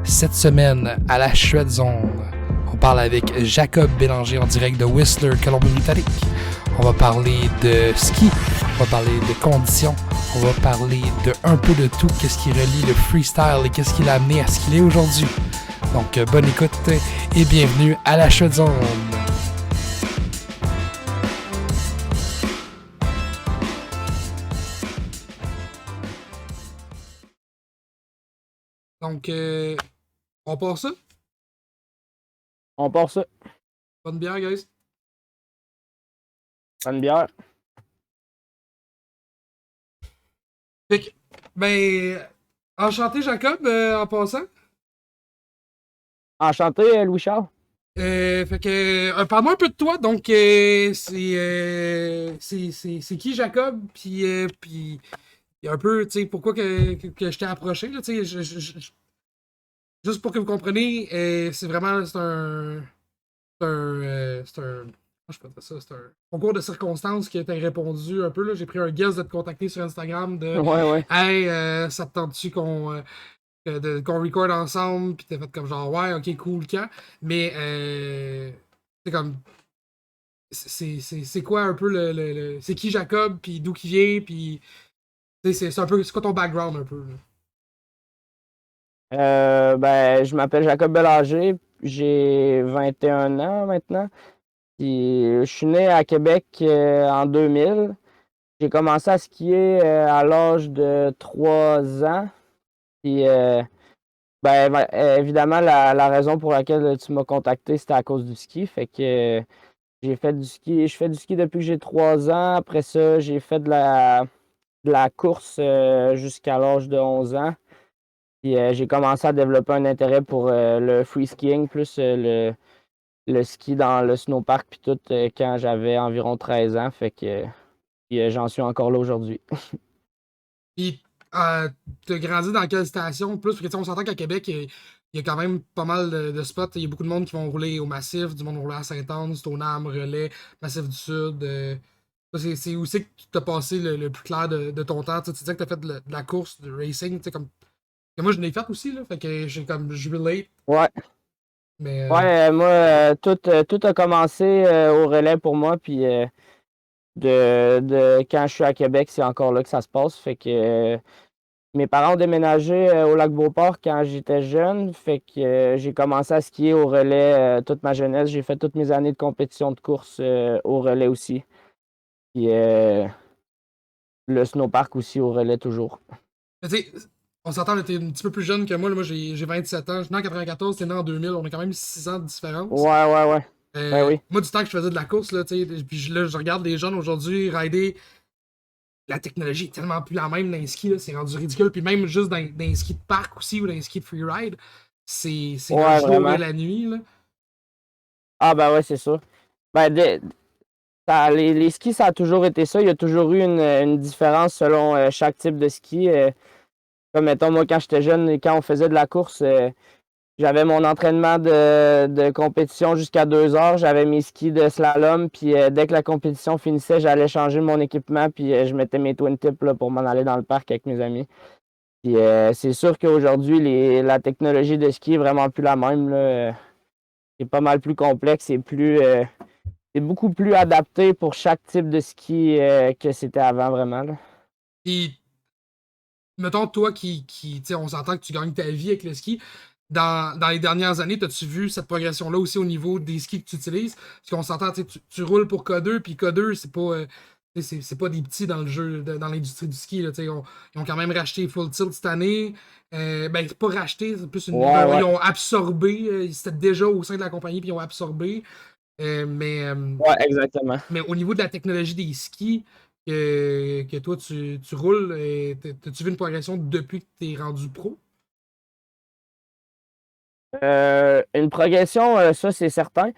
Cette semaine, à la Chouette Zone, on parle avec Jacob Bélanger en direct de Whistler, Colombie-Britannique. On va parler de ski, on va parler de conditions, on va parler de un peu de tout, qu'est-ce qui relie le freestyle et qu'est-ce qui l'a amené à ce qu'il est aujourd'hui. Donc, bonne écoute et bienvenue à la Chouette Zone. Donc, on part ça? On part ça. Bonne bière, guys. Bonne bière. Fait que, enchanté Jacob, en passant. Enchanté, Louis-Charles. Fait que, parle-moi un peu de toi. Donc, c'est qui Jacob? Puis un peu, tu sais, pourquoi que je t'ai approché, là, tu sais, juste pour que vous compreniez, c'est vraiment, comment je peux dire ça? C'est un concours de circonstances qui a été répondu un peu, là. J'ai pris un guess de te contacter sur Instagram de Ouais. Hey, ça te tente-tu qu'on record ensemble? Puis t'as fait comme genre, ouais, ok, cool, quand? Mais, c'est comme, c'est quoi un peu c'est qui Jacob? Puis d'où qu'il vient? Puis, tu sais, c'est un peu, c'est quoi ton background un peu? Là? Je m'appelle Jacob Bélanger. J'ai 21 ans maintenant. Puis, je suis né à Québec en 2000. J'ai commencé à skier à l'âge de 3 ans. Puis, évidemment, la raison pour laquelle tu m'as contacté, c'était à cause du ski. Fait que j'ai fait du ski. Je fais du ski depuis que j'ai 3 ans. Après ça, j'ai fait de la course jusqu'à l'âge de 11 ans. Puis j'ai commencé à développer un intérêt pour le free skiing, plus le ski dans le snowpark, puis tout, quand j'avais environ 13 ans. Fait que j'en suis encore là aujourd'hui. Puis, t'as grandi dans quelle station? Plus, parce que, tu sais, on s'entend qu'à Québec, il y a quand même pas mal de spots. Il y a beaucoup de monde qui vont rouler au Massif, du monde rouler à Sainte-Anne, Stoneham, Relais, Massif du Sud. Ça, c'est où c'est que tu t'as passé le plus clair de ton temps. Tu sais, tu disais que t'as fait de la course, du racing, tu sais, comme. Que moi, je l'ai fait aussi, là. Fait que j'ai comme, je relate. Ouais. Mais, Ouais, moi, tout a commencé au relais pour moi, puis de quand je suis à Québec, c'est encore là que ça se passe. Fait que mes parents ont déménagé au Lac-Beauport quand j'étais jeune. Fait que j'ai commencé à skier au relais toute ma jeunesse. J'ai fait toutes mes années de compétition de course au relais aussi. Puis le snowpark aussi au relais toujours. tu sais, on s'entend, t'es un petit peu plus jeune que moi. Là. Moi, j'ai 27 ans. Je suis né en 94, t'es né en 2000. On a quand même 6 ans de différence. Ouais. Ben oui. Moi, du temps que je faisais de la course, là, tu sais, puis là, je regarde les jeunes aujourd'hui rider. La technologie est tellement plus la même dans les skis, là, c'est rendu ridicule. Puis même juste dans les skis de parc aussi ou dans les skis de freeride, c'est le Ouais, jour et vraiment. la nuit. Là. Ah, ben ouais, c'est ça. Ben, les skis, ça a toujours été ça. Il y a toujours eu une différence selon chaque type de ski. Comme, mettons, moi, quand j'étais jeune et quand on faisait de la course, j'avais mon entraînement de compétition jusqu'à 2 heures. J'avais mes skis de slalom. Puis dès que la compétition finissait, j'allais changer mon équipement. Puis je mettais mes twin tips là, pour m'en aller dans le parc avec mes amis. Puis c'est sûr qu'aujourd'hui, la technologie de ski est vraiment plus la même, là. C'est pas mal plus complexe. C'est beaucoup plus adapté pour chaque type de ski que c'était avant, vraiment, là. Puis, mettons, toi tu sais, on s'entend que tu gagnes ta vie avec le ski. Dans les dernières années, as-tu vu cette progression-là aussi au niveau des skis que tu utilises? Parce qu'on s'entend, tu roules pour K2, puis K2, c'est pas. C'est pas des petits dans le jeu, dans l'industrie du ski. Là, ils ont quand même racheté Full Tilt cette année. C'est pas racheté, c'est plus une. Ouais. Ils ont absorbé. C'était déjà au sein de la compagnie, puis ils ont absorbé. Euh, mais, euh, Ouais, exactement. mais au niveau de la technologie des skis que toi tu roules, t'as-tu vu une progression depuis que t'es rendu pro? Une progression, ça, c'est certain.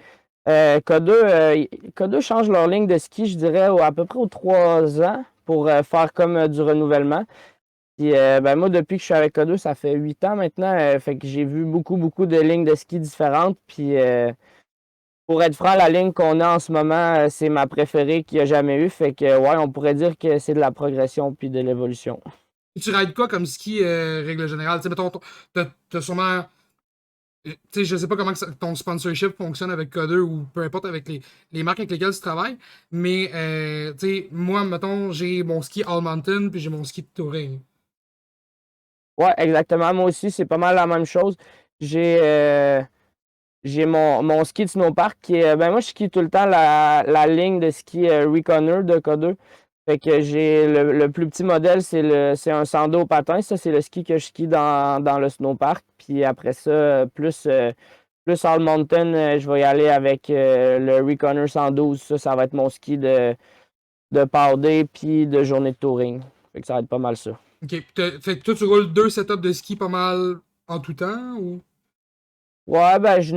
K2 change leur ligne de ski, je dirais, à peu près aux 3 ans pour faire comme du renouvellement. Puis, moi, depuis que je suis avec K2, ça fait 8 ans maintenant. Fait que j'ai vu beaucoup de lignes de ski différentes. Puis, pour être franc, la ligne qu'on a en ce moment, c'est ma préférée qu'il n'y a jamais eu. Fait que, ouais, on pourrait dire que c'est de la progression puis de l'évolution. Et tu rides quoi comme ski, règle générale? Tu sais, mettons, t'as sûrement Tu sais, je sais pas comment ton sponsorship fonctionne avec Coder ou peu importe avec les marques avec lesquelles tu travailles, mais tu sais, moi, mettons, j'ai mon ski All Mountain puis j'ai mon ski de touring. Ouais, exactement. Moi aussi, c'est pas mal la même chose. J'ai j'ai mon ski de snowpark qui est. Ben moi, je skie tout le temps la ligne de ski Reconer de K2. Fait que j'ai le plus petit modèle, c'est un sando au patin. Ça, c'est le ski que je skie dans le snowpark. Puis après ça, plus All Mountain, je vais y aller avec le Reconer 112. Ça va être mon ski de power day puis de journée de touring. Fait que ça va être pas mal ça. Ok, fait que toi, tu roules deux setups de ski pas mal en tout temps ou? Ouais, ben je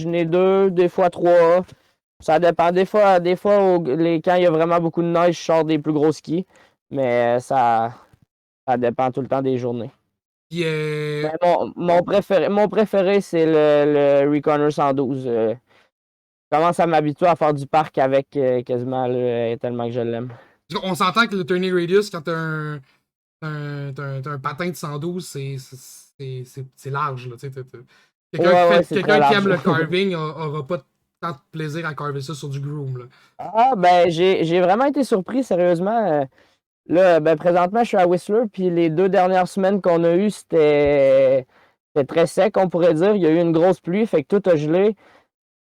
n'ai deux, des fois trois. Ça dépend. Des fois quand il y a vraiment beaucoup de neige, je sors des plus gros skis. Mais ça dépend tout le temps des journées. Puis, Mais mon préféré, c'est le Reconer 112. Je commence à m'habituer à faire du parc avec quasiment là, tellement que je l'aime. on s'entend que le turning radius, quand t'as un patin de 112, c'est large, là, tu sais. Ouais, ouais, c'est très Quelqu'un qui aime large. le carving aura pas tant de plaisir à carver ça sur du groom, là. Ah, ben, j'ai vraiment été surpris, sérieusement. Là, ben, présentement, je suis à Whistler, puis les 2 dernières semaines qu'on a eues, c'était très sec, on pourrait dire. Il y a eu une grosse pluie, fait que tout a gelé.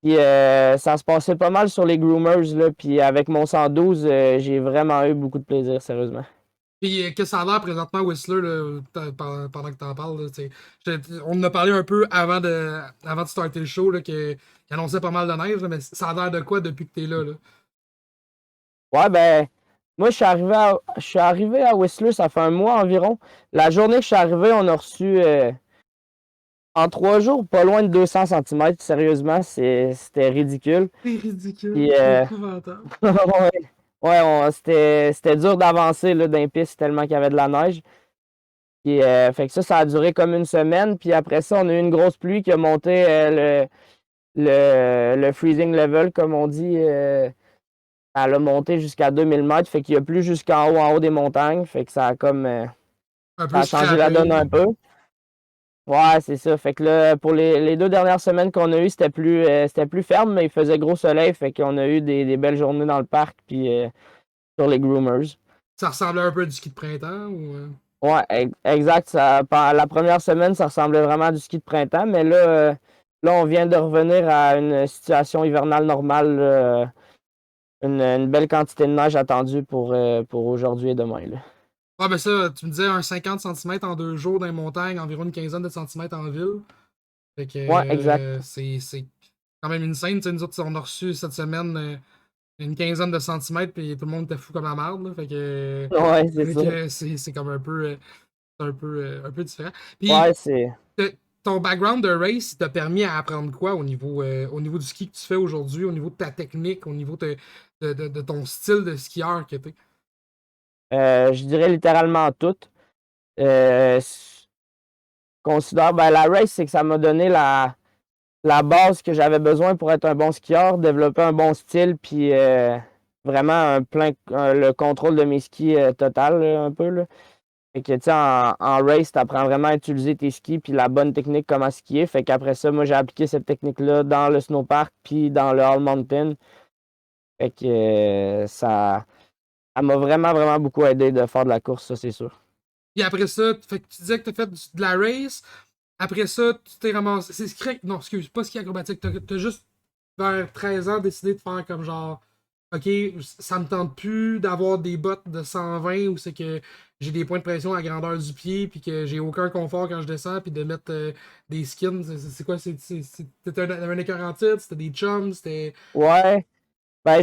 Puis ça se passait pas mal sur les groomers, là. Puis avec mon 112, j'ai vraiment eu beaucoup de plaisir, sérieusement. Puis, qu'est-ce que ça a l'air présentement, Whistler, là, pendant que t'en parles, là, tu sais. On en a parlé un peu avant de starter le show, là, qu'il annonçait pas mal de neige, là, mais ça a l'air de quoi depuis que t'es là, là? Ouais, ben, moi, je suis arrivé à Whistler, ça fait un mois environ. La journée que je suis arrivé, on a reçu, en 3 jours, pas loin de 200 centimètres. Sérieusement, c'était ridicule. C'est ridicule, Puis, c'est épouvantable. ouais, ouais, c'était dur d'avancer là, dans les pistes tellement qu'il y avait de la neige. Puis, fait que ça a duré comme une semaine. Puis après ça, on a eu une grosse pluie qui a monté le freezing level, comme on dit. Elle a monté jusqu'à 2000 mètres. Fait qu'il y a plus en haut des montagnes. Fait que ça a comme Un ça peu a changé la donne scrappé. un peu. Ouais, c'est ça. Fait que là, pour les 2 dernières semaines qu'on a eues, c'était plus ferme, mais il faisait gros soleil. Fait qu'on a eu des belles journées dans le parc. Puis sur les groomers. Ça ressemblait un peu à du ski de printemps ou. Ouais, exact. La première semaine, ça ressemblait vraiment à du ski de printemps, mais là, on vient de revenir à une situation hivernale normale, là. Une belle quantité de neige attendue pour aujourd'hui et demain, là. Ah, ben ça, tu me disais un 50 centimètres en 2 jours dans les montagnes, environ une quinzaine de centimètres en ville. Fait que Ouais, exact. c'est quand même une scène. Tu sais, nous autres, on a reçu cette semaine une quinzaine de centimètres, puis tout le monde était fou comme la merde, là. Ouais, c'est ça. C'est comme un peu différent. Ouais, Puis, ton background de race t'a permis à apprendre quoi au niveau du ski que tu fais aujourd'hui, au niveau de ta technique, au niveau de ton style de skieur que t'es? je dirais littéralement tout. Je considère, ben, la race, c'est que ça m'a donné la base que j'avais besoin pour être un bon skieur, développer un bon style, puis vraiment le contrôle de mes skis total, là, un peu, là. Fait que, tu sais, en race, tu apprends vraiment à utiliser tes skis puis la bonne technique, comment skier. Fait qu'après ça, moi, j'ai appliqué cette technique-là dans le snowpark puis dans le All Mountain. Fait que ça m'a vraiment, vraiment beaucoup aidé de faire de la course, ça, c'est sûr. Puis après ça, fait que tu disais que t'as fait de la race. Après ça, tu t'es ramassé. C'est ski. Non, excuse, pas ski acrobatique. T'as juste, vers 13 ans, décidé de faire comme genre. Ok, ça me tente plus d'avoir des bottes de 120 où c'est que j'ai des points de pression à la grandeur du pied puis que j'ai aucun confort quand je descends puis de mettre des skins. C'est quoi? C'était un écœur en titre? C'était des chums? C'était. Ouais, ben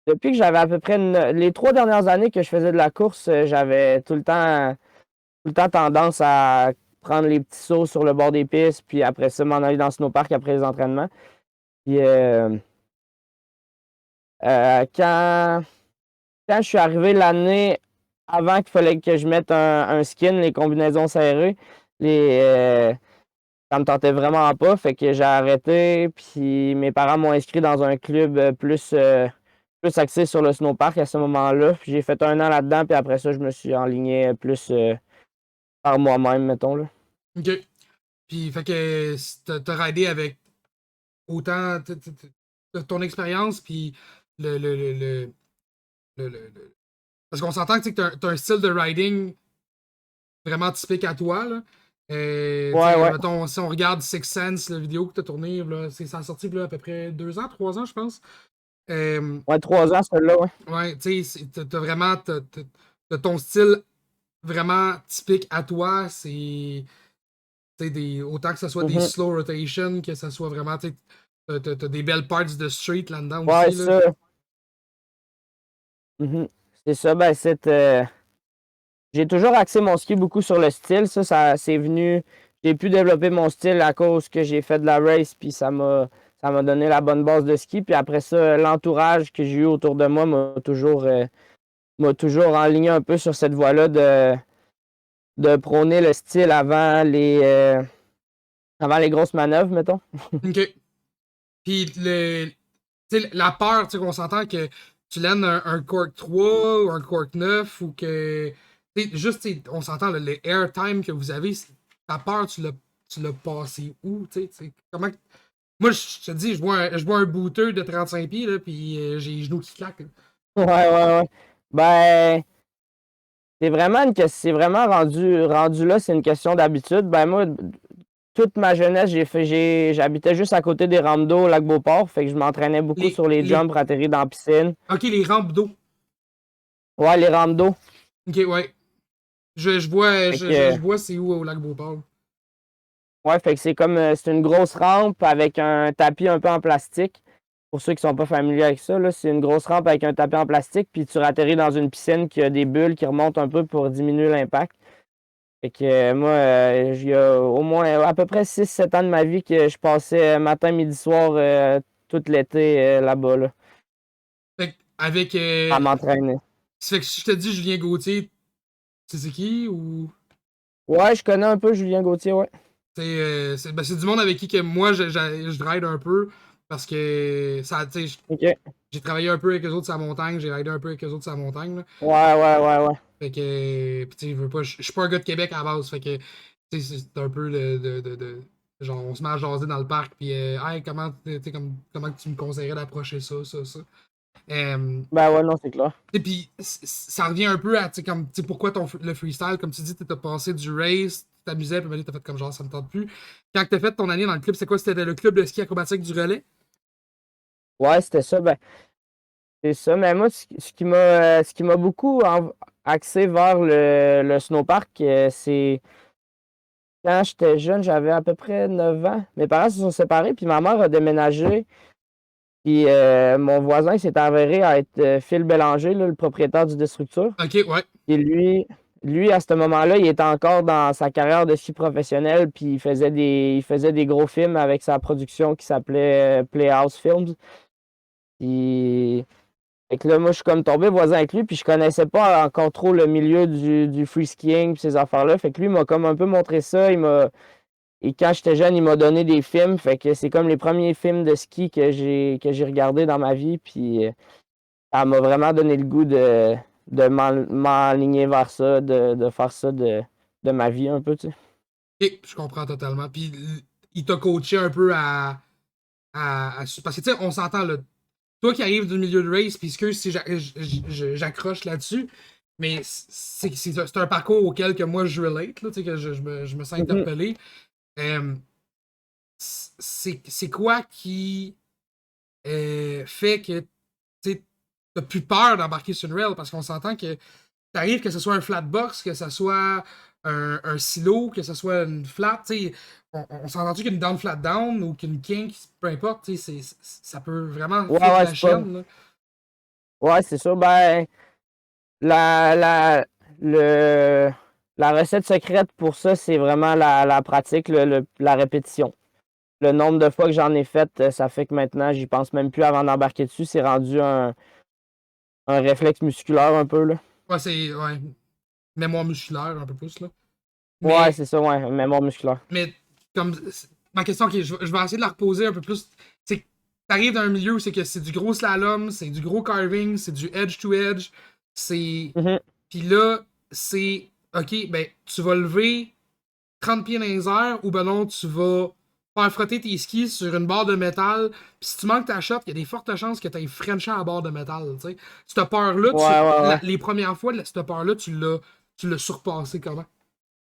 depuis que j'avais à peu près les 3 dernières années que je faisais de la course, j'avais tout le temps tendance à prendre les petits sauts sur le bord des pistes, puis après ça, m'en aller dans le snowpark après les entraînements. Puis quand je suis arrivé l'année avant qu'il fallait que je mette un skin, les combinaisons serrées, ça me tentait vraiment pas. Fait que j'ai arrêté. Puis mes parents m'ont inscrit dans un club plus axé sur le snowpark à ce moment-là. Puis j'ai fait un an là-dedans. Puis après ça, je me suis enligné plus par moi-même, mettons, là. Ok. Puis, fait que t'as ridé avec autant ton expérience, puis le, parce qu'on s'entend que t'as un style de riding vraiment typique à toi, là. Tu Ouais, sais, ouais. mettons, si on regarde Six Sense, la vidéo que t'as tournée, là, ça a sorti là, à peu près 2 ans, 3 ans, je pense. Euh, Ouais, 3 ans, celle-là, ouais. ouais, tu sais, t'as vraiment t'as ton style vraiment typique à toi. C'est autant que ce soit des Mhm. slow rotation, que ce soit vraiment, tu sais, t'as des belles parts de street là-dedans Ouais, aussi, là. ça. Mhm. C'est ça, ben, j'ai toujours axé mon ski beaucoup sur le style. C'est venu. J'ai pu développer mon style à cause que j'ai fait de la race, puis ça m'a donné la bonne base de ski. Puis après ça, l'entourage que j'ai eu autour de moi m'a toujours enligné un peu sur cette voie-là de prôner le style avant les grosses manœuvres, mettons. OK. Puis tu sais, la peur, tu sais, qu'on s'entend que tu landes un Cork 3 ou un Cork 9 ou que. Tu sais, juste, tu sais, on s'entend, là, le airtime que vous avez, ta peur, tu l'as passé où, tu sais, comment. Moi, je te dis, je vois un booter de 35 pieds, là, puis j'ai les genoux qui claquent, là. Ouais, ouais, ouais. Ben, c'est vraiment rendu là, c'est une question d'habitude. Ben, moi, toute ma jeunesse, j'habitais juste à côté des rampes d'eau au lac Beauport, fait que je m'entraînais beaucoup Les, sur les les, jumps atterris dans la piscine. ok, les rampes d'eau. Ouais, les rampes d'eau. Ok, ouais. Je vois, Fait je que, vois c'est où au lac Beauport. ouais, fait que c'est une grosse rampe avec un tapis un peu en plastique. Pour ceux qui sont pas familiers avec ça, là, c'est une grosse rampe avec un tapis en plastique, puis tu atterris dans une piscine qui a des bulles qui remontent un peu pour diminuer l'impact. Fait que moi, il y a au moins à peu près 6-7 ans de ma vie que je passais matin, midi, soir tout l'été là-bas, là, Fait que avec. à m'entraîner. Ça fait que si je te dis Julien Gauthier, tu sais c'est qui ou. Ouais, je connais un peu Julien Gauthier, ouais. C'est du monde avec qui que moi je ride un peu parce que ça, tu sais, OK. j'ai travaillé un peu avec eux autres sur la montagne, j'ai ridé un peu avec eux autres sur la montagne, là. Ouais, ouais, ouais, ouais. Fait que, pis tu sais, je veux pas, je suis pas un gars de Québec à la base, fait que, tu sais, c'est un peu genre, on se met à jaser dans le parc, puis, hey, comment que tu me conseillerais d'approcher ça. Ben ouais, non, c'est clair. Et puis, ça revient un peu à, tu sais, comme, tu sais, pourquoi le freestyle, comme tu dis, t'as passé du race, tu t'amusais, puis t'as fait comme genre, ça me tente plus. Quand t'as fait ton année dans le club, c'est quoi? C'était le club de ski acrobatique du relais? Ouais, c'était ça. Ben, c'est ça. Mais moi, ce qui m'a beaucoup axé vers le snowpark, c'est quand j'étais jeune, j'avais à peu près 9 ans. Mes parents se sont séparés, puis ma mère a déménagé. Puis mon voisin s'est avéré à être Phil Bélanger, là, le propriétaire du Destructure. Ok, ouais. Et lui, à ce moment-là, il était encore dans sa carrière de ski professionnel, puis il faisait des gros films avec sa production qui s'appelait Playhouse Films. Puis, fait que là, moi, je suis comme tombé voisin avec lui, puis je connaissais pas encore trop le milieu du free skiing, puis ces affaires-là. Fait que lui, il m'a comme un peu montré ça. Et quand j'étais jeune, il m'a donné des films. Fait que c'est comme les premiers films de ski que j'ai regardés dans ma vie. Puis ça m'a vraiment donné le goût de m'enligner vers ça, de faire ça de ma vie un peu, tu sais. Ok, je comprends totalement. Puis, il t'a coaché un peu parce que, tu sais, on s'entend, là. Toi qui arrives du milieu de race, puis excuse si j'accroche là-dessus, mais c'est un parcours auquel que moi je relate, là, tu sais, que je me sens Mhm. interpellé. Euh, c'est quoi qui fait que tu t'as plus peur d'embarquer sur une rail? Parce qu'on s'entend que t'arrives que ce soit un flat box, que ce soit un silo, que ce soit une flat, tu sais, on s'entend-tu qu'une down flat down ou qu'une kink, peu importe, tu sais, ça peut vraiment Ouais, flip ouais, la c'est pas. chienne, là. Ouais, c'est ça. Ben, la, la, le, la recette secrète pour ça, c'est vraiment la pratique, la répétition. Le nombre de fois que j'en ai fait, ça fait que maintenant, j'y pense même plus avant d'embarquer dessus. C'est rendu un réflexe musculaire un peu, là. Ouais, ouais, mémoire musculaire un peu plus, là. Ouais, Mais, c'est ça, ouais, mémoire musculaire. mais comme ma question, ok, je vais essayer de la reposer un peu plus. C'est que t'arrives dans un milieu où c'est du gros slalom, c'est du gros carving, c'est du edge to edge, c'est Mhm. puis là, c'est ok, ben tu vas lever. 30 pieds dans les airs, ou ben non, tu vas faire frotter tes skis sur une barre de métal. Puis si tu manques ta shot, il y a des fortes chances que tu aies Frenché à la barre de métal. T'sais. Cette peur-là, Ouais, ouais, ouais. les premières fois, cette peur-là, tu l'as surpassé comment?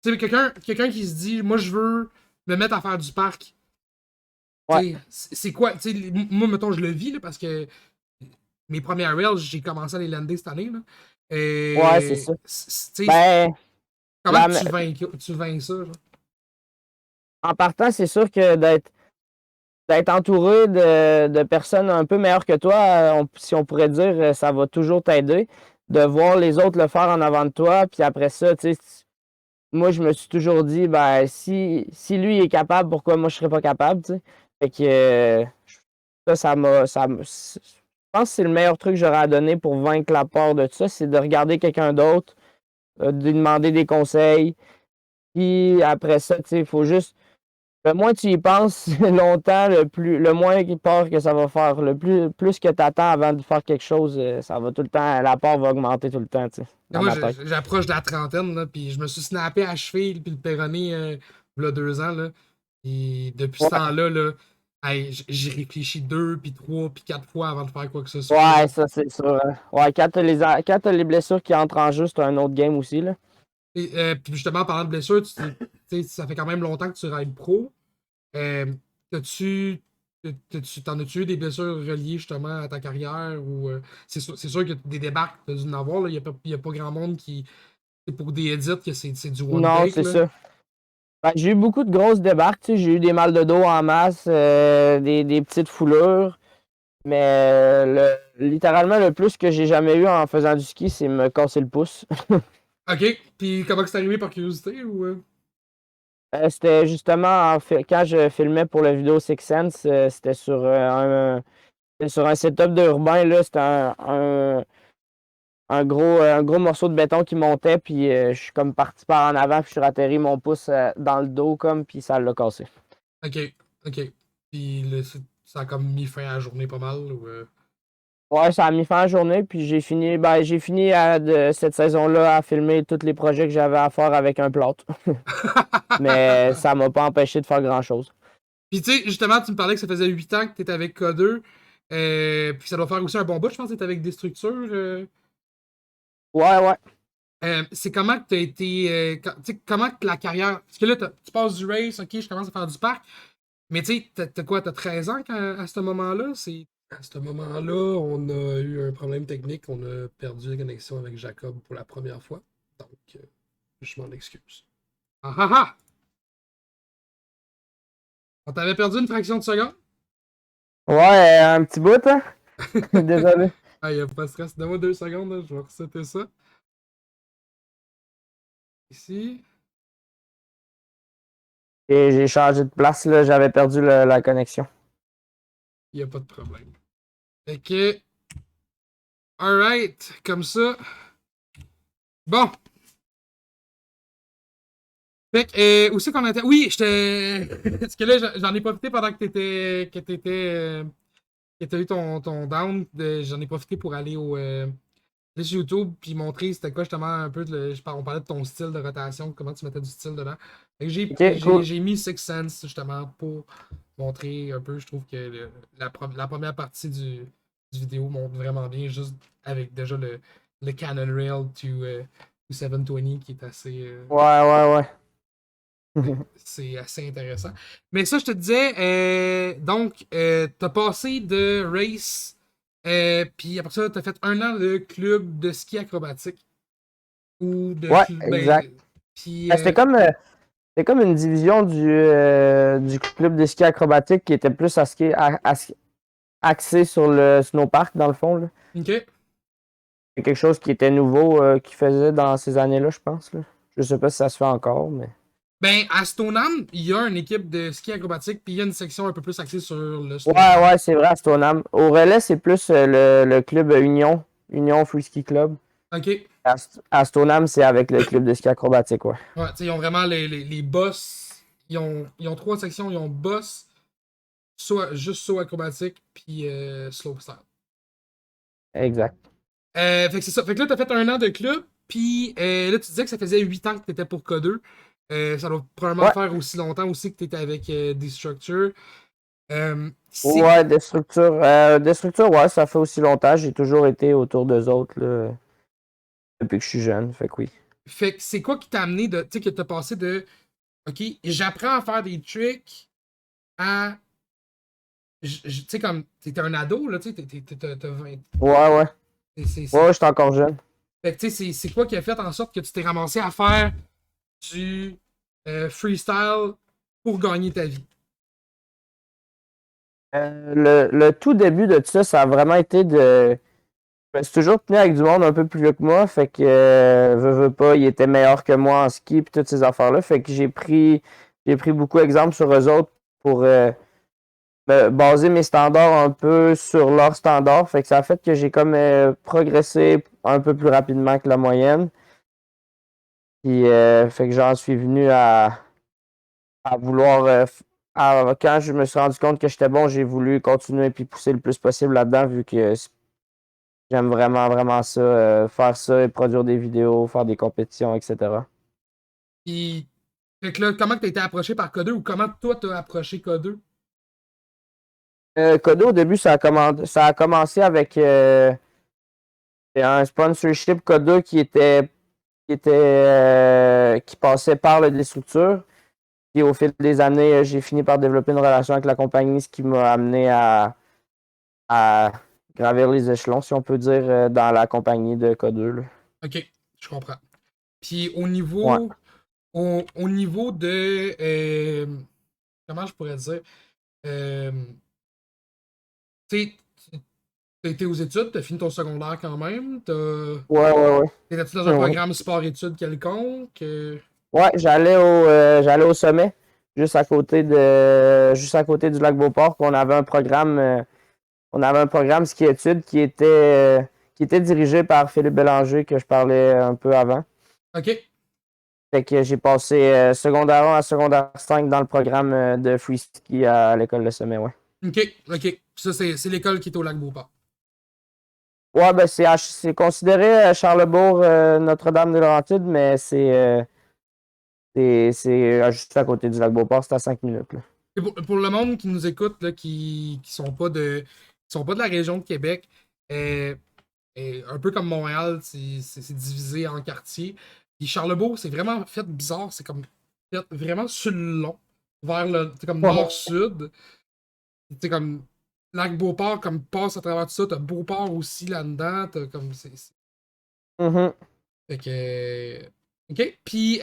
Tu sais, quelqu'un qui se dit, moi, je veux me mettre à faire du parc. Ouais, C'est quoi? Moi, mettons, je le vis là, parce que mes premières rails, j'ai commencé à les lander cette année. Là. ouais, c'est Et, ça. tu sais, Ben, comment la, que tu vins ça? Genre? en partant, c'est sûr que d'être entouré de personnes un peu meilleures que toi, si on pourrait dire, ça va toujours t'aider. De voir les autres le faire en avant de toi, puis après ça, tu sais, moi, je me suis toujours dit, ben, si lui est capable, pourquoi moi je serais pas capable, tu sais? Fait que je pense que c'est le meilleur truc que j'aurais à donner pour vaincre la peur de tout ça, c'est de regarder quelqu'un d'autre, de lui demander des conseils. Puis après ça, tu sais, il faut juste. Le moins tu y penses longtemps, le moins peur que ça va faire. Plus que tu attends avant de faire quelque chose, ça va tout le temps. La peur va augmenter tout le temps, tu sais, Et dans moi, ma tête. j'approche de la trentaine, là, puis je me suis snappé à cheville puis le péroné il y a 2 ans. Là. Et depuis ce Ouais, temps-là, là, hey, j'ai réfléchi 2, puis 3, puis 4 fois avant de faire quoi que ce soit. Là. ouais, ça c'est sûr, hein. Ouais, quand t'as les blessures qui entrent en jeu, c'est un autre game aussi, là. Et, puis justement, en parlant de blessure, tu sais, ça fait quand même longtemps que tu rides pro. Euh, t'as-tu, t'en as-tu eu des blessures reliées justement à ta carrière ou c'est sûr que des débarques, t'as dû en avoir. Là. Il y a pas grand monde qui. C'est pour des edits que c'est du one Non, take. c'est Là. ça. Ben, j'ai eu beaucoup de grosses débarques, tu sais, j'ai eu des mal de dos en masse, des petites foulures, mais littéralement le plus que j'ai jamais eu en faisant du ski, c'est me casser le pouce. Ok. Puis comment c'est arrivé par curiosité ou. C'était justement quand je filmais pour la vidéo Six Sense, c'était sur un setup de urbain, là, c'était un gros morceau de béton qui montait, puis je suis comme parti par en avant, puis je suis ratterri mon pouce dans le dos, comme, puis ça l'a cassé. Ok. Ok. Puis ça a comme mis fin à la journée pas mal ou. Ouais, ça a mis fin à la journée, puis j'ai fini cette saison-là à filmer tous les projets que j'avais à faire avec un plâtre. Mais ça m'a pas empêché de faire grand-chose. Puis tu sais, justement, tu me parlais que ça faisait 8 ans que t'étais avec K2. Puis ça doit faire aussi un bon bout, je pense que t'étais avec des structures. Ouais, ouais. C'est comment que t'as été. Tu sais, comment que la carrière. Parce que là, tu passes du race, ok, je commence à faire du parc. Mais tu sais, t'as quoi, t'as 13 ans à ce moment-là? À ce moment-là, on a eu un problème technique. On a perdu la connexion avec Jacob pour la première fois. Donc, je m'en excuse. Ah ah ah! On t'avait perdu une fraction de seconde? Ouais, un petit bout, hein? Désolé. Ah, y a pas de stress. Donne-moi 2 secondes, là, je vais resetter ça. Ici. Et j'ai changé de place, là, j'avais perdu la connexion. Il a pas de problème. Fait que. Alright, comme ça. Bon. Fait que, où c'est qu'on était? Oui, j'étais. Parce que là, j'en ai profité pendant que que t'as eu ton down. J'en ai profité pour aller aller sur YouTube puis montrer c'était quoi justement un peu. On parlait de ton style de rotation, comment tu mettais du style dedans. Fait que Ok, cool. j'ai mis Six Sense justement pour montrer un peu. Je trouve que la première partie du vidéo montre vraiment bien, juste avec déjà le Canon Rail to 720 qui est assez. Ouais, ouais, ouais. C'est assez intéressant. Mais ça, je te disais, donc, t'as passé de race, puis après ça, t'as fait 1 an de club de ski acrobatique. Ou de Ouais, club. exact. Ben, puis, Ben, c'était comme une division du club de ski acrobatique qui était plus axé sur le snowpark, dans le fond, là. ok. C'est quelque chose qui était nouveau, qu'ils faisaient dans ces années-là, je pense, là. Je sais pas si ça se fait encore, mais. Ben, à Stoneham, il y a une équipe de ski acrobatique, puis il y a une section un peu plus axée sur le Ouais, snowboard. ouais, c'est vrai, à Stoneham. Au relais, c'est plus le club Union Free Ski Club. Ok. À Stoneham, c'est avec le club de ski acrobatique, ouais. Ouais, tu sais, ils ont vraiment les boss. Ils ont 3 sections. Ils ont boss, juste saut acrobatique, puis slopestyle. Exact. Fait que c'est ça. Fait que là, t'as fait 1 an de club, puis là, tu disais que ça faisait 8 ans que t'étais pour K2. Ça doit probablement Ouais, faire aussi longtemps aussi que tu étais avec Destructure. C'est ouais, des structures, ouais, ça fait aussi longtemps. J'ai toujours été autour d'eux autres, là, depuis que je suis jeune, fait que oui. Fait que c'est quoi qui t'a amené de. Tu sais, que t'as passé de. OK, j'apprends à faire des tricks à. Tu sais, comme. T'étais un ado, là, tu sais, t'as 20. Ouais, ouais. Ouais, j'étais encore jeune. Fait que, tu sais, c'est quoi qui a fait en sorte que tu t'es ramassé à faire du freestyle pour gagner ta vie? Le tout début de tout ça, ça a vraiment été de. Je me suis toujours tenu avec du monde un peu plus vieux que moi, fait que, veux pas, il était meilleur que moi en ski, puis toutes ces affaires-là. Fait que j'ai pris beaucoup d'exemples sur eux autres pour baser mes standards un peu sur leurs standards. Fait que ça a fait que j'ai comme progressé un peu plus rapidement que la moyenne. Puis, fait que j'en suis venu à vouloir. Quand je me suis rendu compte que j'étais bon, j'ai voulu continuer puis pousser le plus possible là-dedans, vu que j'aime vraiment, vraiment ça, faire ça et produire des vidéos, faire des compétitions, etc. Puis, fait que là, comment t'as été approché par Code2 ou comment toi t'as approché Code2? Kodo, au début, ça a commencé avec un sponsorship Kodo qui passait par le Destructure. Puis au fil des années, j'ai fini par développer une relation avec la compagnie, ce qui m'a amené à gravir les échelons, si on peut dire, dans la compagnie de K2, là. Ok, je comprends. Puis Ouais. au niveau de comment je pourrais dire? Euh, tu sais, t'as été aux études, t'as fini ton secondaire quand même, Ouais, ouais, ouais. t'étais-tu dans un Ouais, programme sport-études quelconque? ouais, j'allais au sommet, juste à côté du lac Beauport, qu'on avait un programme. On avait un programme ski-études qui était dirigé par Philippe Bélanger, que je parlais un peu avant. Ok, Fait que j'ai passé secondaire 1 à secondaire 5 dans le programme de free ski à l'école de sommet, ouais. ok. Ça, c'est l'école qui est au lac Beauport. Ouais, ben c'est considéré Charlebourg, Notre-Dame-des-Laurentides, mais c'est juste à côté du lac Beauport, c'est à 5 minutes, là. Et pour le monde qui nous écoute, là, qui sont pas de la région de Québec, euh, un peu comme Montréal, c'est divisé en quartiers. Puis Charlebourg, c'est vraiment fait bizarre. C'est comme fait vraiment sur le long, vers le, c'est comme Ouais. nord-sud. C'est comme Lac-Beauport, comme passe à travers tout ça. T'as Beauport aussi là-dedans. T'as comme. Mhm. Fait que. Ok. Puis,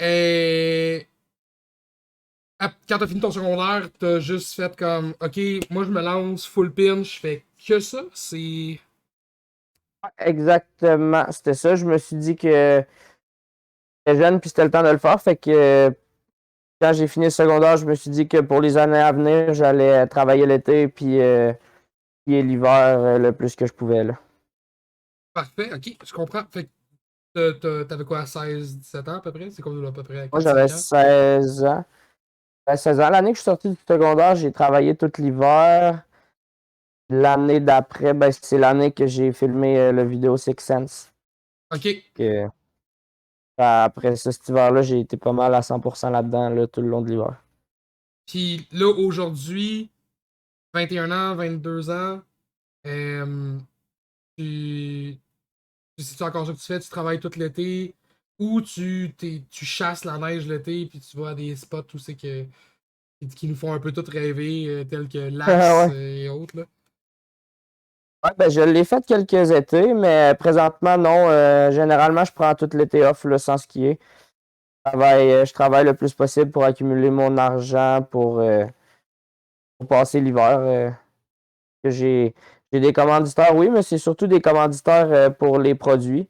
quand t'as fini ton secondaire, t'as juste fait comme. Ok, moi je me lance full pin, je fais que ça. C'est. Exactement, c'était ça. Je me suis dit que j'étais jeune puis c'était le temps de le faire. Fait que quand j'ai fini le secondaire, je me suis dit que pour les années à venir, j'allais travailler l'été puis l'hiver le plus que je pouvais, là. Parfait, ok, je comprends. Fait que t'avais quoi, 16 17 ans à peu près? C'est comme à peu près Moi, quatre j'avais cinq ans? 16 ans. 16 ans. L'année que je suis sorti du secondaire, j'ai travaillé tout l'hiver. L'année d'après, ben, c'est l'année que j'ai filmé le vidéo Six Sense. Ok. Que, après ça, cet hiver-là, j'ai été pas mal à 100% là-dedans là, tout le long de l'hiver. Puis là, aujourd'hui, 21 ans, 22 ans, euh, tu, c'est encore ça que tu fais, tu travailles tout l'été, ou tu chasses la neige l'été, puis tu vas à des spots où c'est que, qui nous font un peu tout rêver, tels que Lax Ouais. et autres, là. Ouais, ben, je l'ai fait quelques étés, mais présentement, non. Généralement, je prends tout l'été off là, sans skier. Je travaille le plus possible pour accumuler mon argent pour passer l'hiver. Que j'ai des commanditaires, oui, mais c'est surtout des commanditaires pour les produits.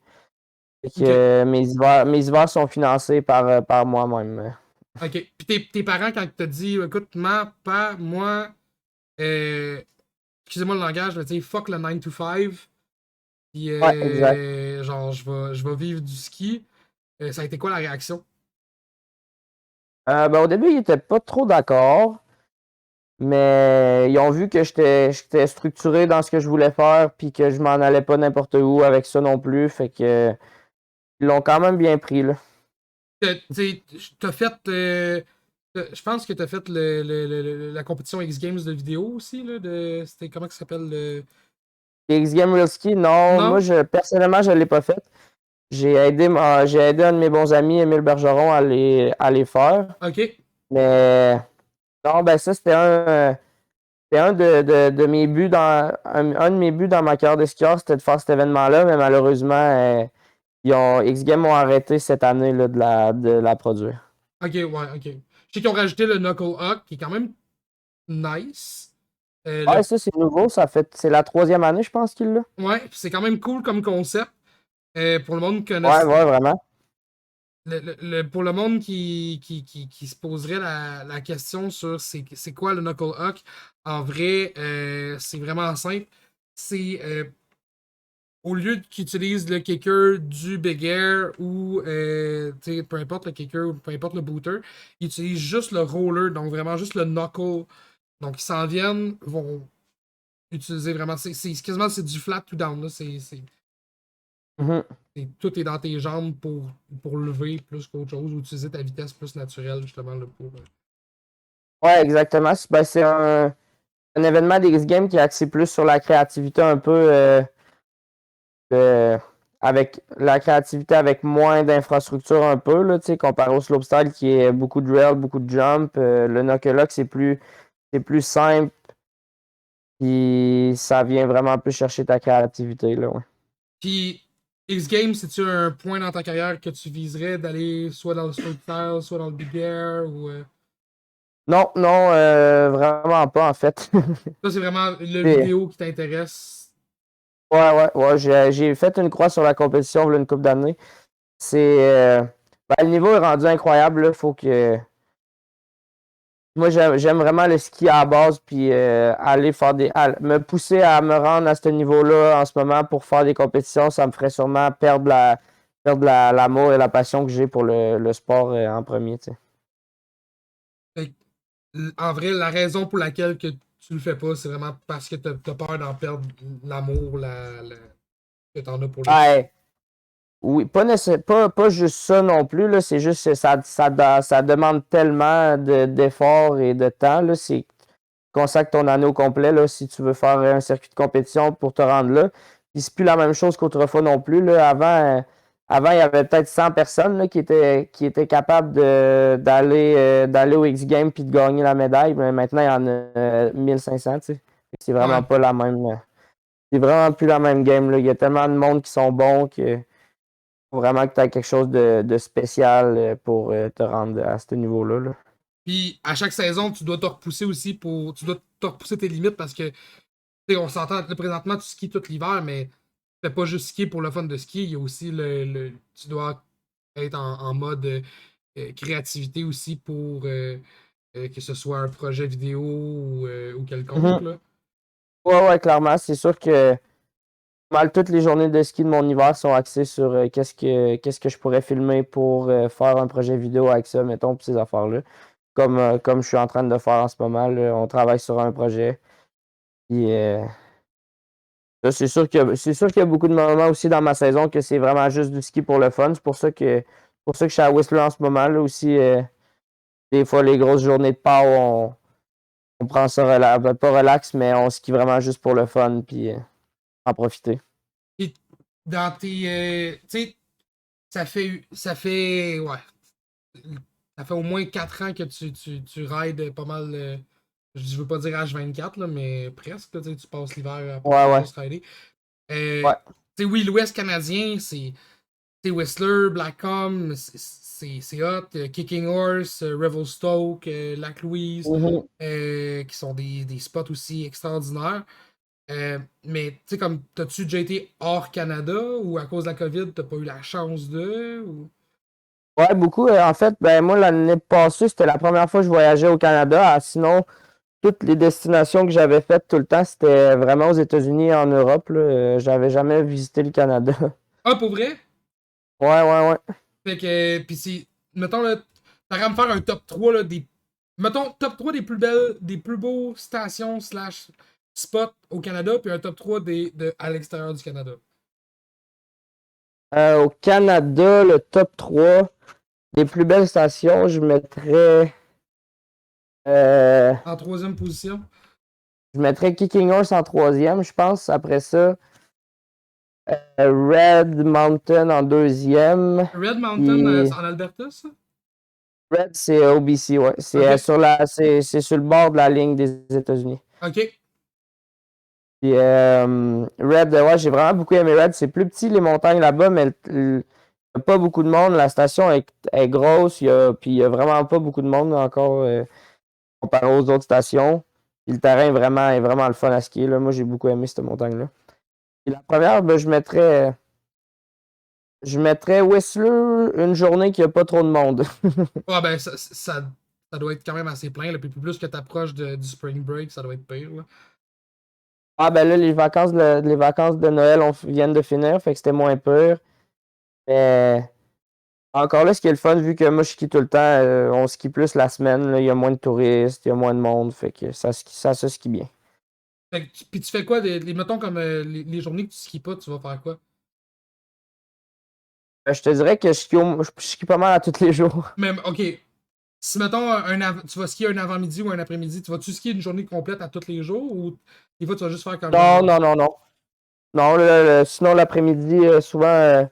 Fait que, Ok. mes hivers sont financés par moi-même. Ok. Puis tes parents, quand ils t'ont dit, écoute, ma, pas, moi, euh, excusez-moi le langage, mais tu sais, fuck le 9 to 5, puis Ouais, exact. genre, je vais vivre du ski. Ça a été quoi la réaction? Ben, au début, ils étaient pas trop d'accord, mais ils ont vu que j'étais structuré dans ce que je voulais faire, puis que je m'en allais pas n'importe où avec ça non plus. Fait que ils l'ont quand même bien pris, là. T'as fait. Je pense que t'as fait la compétition X Games de vidéo aussi, là. C'était comment ça s'appelle X Game Real Ski, non, moi Non? je personnellement je l'ai pas fait. J'ai aidé un de mes bons amis, Émile Bergeron, à les faire. Ok. Mais non, ben ça, c'était un de mes buts un de mes buts dans ma carrière de skieur, c'était de faire cet événement-là, mais malheureusement, X Games ont arrêté cette année là, de la produire. Ok, ouais, ok. Je sais qu'ils ont rajouté le Knuckle Huck, qui est quand même nice. Ouais, ça c'est nouveau, c'est la troisième année, je pense qu'il l'a. Ouais, puis c'est quand même cool comme concept. Pour le monde qui Ouais, connaisse. ouais, vraiment. Pour le monde qui se poserait la question sur c'est quoi le Knuckle Huck, en vrai, c'est vraiment simple. C'est au lieu qu'ils utilisent le kicker du Big Air ou peu importe le kicker ou peu importe le booter, ils utilisent juste le roller, donc vraiment juste le knuckle. Donc ils s'en viennent, vont utiliser vraiment. Quasiment c'est du flat to down. Là. Mhm. Tout est dans tes jambes pour lever plus qu'autre chose, ou utiliser ta vitesse plus naturelle, justement, là, pour. Ouais, exactement. C'est un événement d'X Games qui est axé plus sur la créativité un peu, euh, avec la créativité avec moins d'infrastructure un peu, là, tu sais, comparé au slopestyle qui est beaucoup de rail, beaucoup de jump. Le knuckle c'est plus simple, puis ça vient vraiment plus chercher ta créativité, là, ouais. Puis, X Games, c'est-tu un point dans ta carrière que tu viserais d'aller soit dans le slopestyle, soit dans le Big Air, ou. Non, non, vraiment pas, en fait. Ça, c'est vraiment le C'est- vidéo qui t'intéresse. Ouais, ouais, ouais. J'ai fait une croix sur la compétition il y a une couple d'années. Le niveau est rendu incroyable, là. Faut que. Moi, j'aime vraiment le ski à la base, puis aller me pousser à me rendre à ce niveau-là en ce moment pour faire des compétitions, ça me ferait sûrement l'amour et la passion que j'ai pour le sport en premier, tu sais. Fait en vrai, la raison pour laquelle que tu le fais pas, c'est vraiment parce que t'as peur d'en perdre l'amour que t'en as pour le ski. Ouais, oui, pas juste ça non plus, là, c'est juste que ça demande tellement d'efforts et de temps, là, tu consacres ton année au complet là, si tu veux faire un circuit de compétition pour te rendre là. Puis c'est plus la même chose qu'autrefois non plus. Là. Avant, il y avait peut-être 100 personnes là, qui étaient capables d'aller au X Games puis de gagner la médaille. Mais maintenant, il y en a 1500. Tu sais. C'est vraiment Ouais. pas la même. C'est vraiment plus la même game. Là. Il y a tellement de monde qui sont bons que faut vraiment que tu aies quelque chose de spécial pour te rendre à ce niveau-là. Là. Puis à chaque saison, tu dois te repousser aussi pour. Tu dois te repousser tes limites parce que, tu sais, on s'entend, là, présentement, tu skis tout l'hiver, mais tu fais pas juste skier pour le fun de skier. Il y a aussi tu dois être en mode créativité aussi pour que ce soit un projet vidéo ou quelconque, Mhm. là. Ouais, ouais, clairement. C'est sûr que mal toutes les journées de ski de mon hiver sont axées sur qu'est-ce que je pourrais filmer pour faire un projet vidéo avec ça, mettons, pour ces affaires-là. Comme je suis en train de faire en ce moment, là, on travaille sur un projet. Puis, là, c'est sûr qu'il y a beaucoup de moments aussi dans ma saison que c'est vraiment juste du ski pour le fun. C'est pour ça que je suis à Whistler en ce moment. Là aussi, des fois, les grosses journées de PAO, on prend ça pas relax, mais on skie vraiment juste pour le fun, puis en profiter. Puis dans tes. Tu sais, ouais. Ça fait au moins 4 ans que tu rides pas mal. Je veux pas dire H24, là, mais presque. Là, tu passes l'hiver à peu Ouais, près ouais. juste rider. Euh, Ouais. tu sais, oui, l'Ouest canadien, c'est Whistler, Blackcomb, c'est hot. Kicking Horse, Revelstoke, Lac-Louise, Mhm. qui sont des spots aussi extraordinaires. Mais, tu sais, comme, t'as-tu déjà été hors Canada ou à cause de la COVID, t'as pas eu la chance de. Ou... Ouais, beaucoup. En fait, ben moi, l'année passée, c'était la première fois que je voyageais au Canada. Sinon, toutes les destinations que j'avais faites tout le temps, c'était vraiment aux États-Unis et en Europe. Là. J'avais jamais visité le Canada. Ah, pour vrai? Ouais, ouais, ouais. Fait que, pis si, mettons, là, t'aurais à me faire un top 3 là, mettons, top 3 des plus belles, des plus beaux stations slash spots au Canada, puis un top 3 à l'extérieur du Canada. Au Canada, le top 3. les plus belles stations, je mettrais. euh, En troisième position. je mettrais Kicking Horse en troisième, je pense. Après ça, Red Mountain en deuxième. Red Mountain Puis en Alberta, ça? Red, c'est OBC, ouais. Ok. C'est sur le bord de la ligne des États-Unis. Ok. Puis Red, ouais, j'ai vraiment beaucoup aimé Red. C'est plus petit les montagnes là-bas, mais il n'y a pas beaucoup de monde. La station est grosse, puis il n'y a vraiment pas beaucoup de monde encore comparé aux autres stations. Puis le terrain est vraiment le fun à skier, là. Moi, j'ai beaucoup aimé cette montagne-là. Puis la première, ben, je mettrais Whistler une journée qu'il n'y a pas trop de monde. Ah ben, ça doit être quand même assez plein. Là. Puis plus que t'approches du Spring Break, ça doit être pire. Là. Ah ben là, les vacances de Noël viennent de finir, fait que c'était moins peur. Mais encore là, ce qui est le fun, vu que moi je skie tout le temps, on skie plus la semaine, là, il y a moins de touristes, il y a moins de monde, fait que ça se skie bien. Fait que puis tu fais quoi? Mettons comme les journées que tu skis pas, tu vas faire quoi? Je te dirais que je skie pas mal à tous les jours. Même, ok. Si mettons tu vas skier un avant-midi ou un après-midi, tu vas-tu skier une journée complète à tous les jours ou des fois tu vas juste faire comme Non, genre. non, non, non. Non, sinon l'après-midi, souvent,